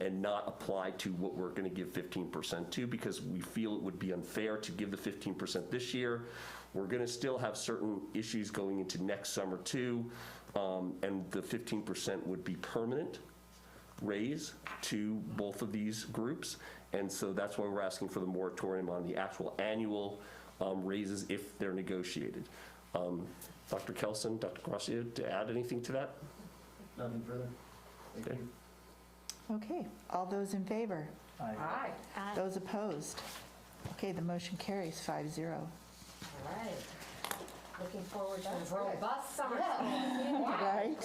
and not apply to what we're going to give 15% to, because we feel it would be unfair to give the 15% this year. We're going to still have certain issues going into next summer too, and the 15% would be permanent raise to both of these groups, and so that's why we're asking for the moratorium on the actual annual raises if they're negotiated. Dr. Kelson, Dr. Gracia, to add anything to that? Nothing further. Thank you. Okay, all those in favor? Aye. Those opposed? Okay, the motion carries 5-0. All right. Looking forward to a robust summer school. Right?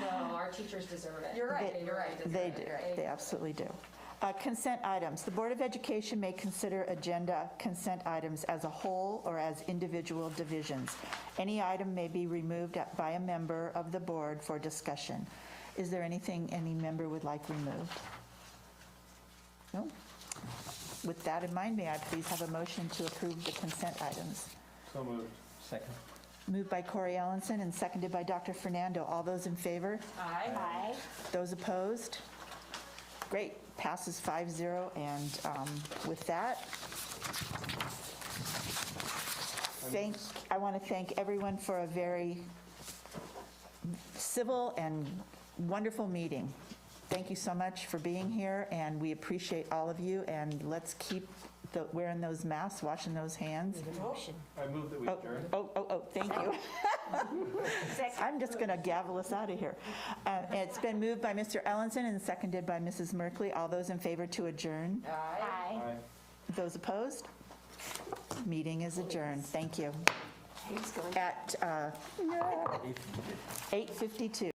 No, our teachers deserve it. You're right. They do. Right. They absolutely do. Consent items. The Board of Education may consider agenda consent items as a whole or as individual divisions. Any item may be removed by a member of the board for discussion. Is there anything any member would like removed? No? With that in mind, may I please have a motion to approve the consent items? So moved. Second. Moved by Corey Ellenson and seconded by Dr. Fernando. All those in favor? Aye. Those opposed? Great, passes 5-0, and with that, I want to thank everyone for a very civil and wonderful meeting. Thank you so much for being here, and we appreciate all of you, and let's keep wearing those masks, washing those hands. I move that we adjourn. Thank you. I'm just going to gavel us out of here. It's been moved by Mr. Ellenson and seconded by Mrs. Merkley. All those in favor to adjourn? Aye. Aye. Those opposed? Meeting is adjourned. Thank you. At 8:52.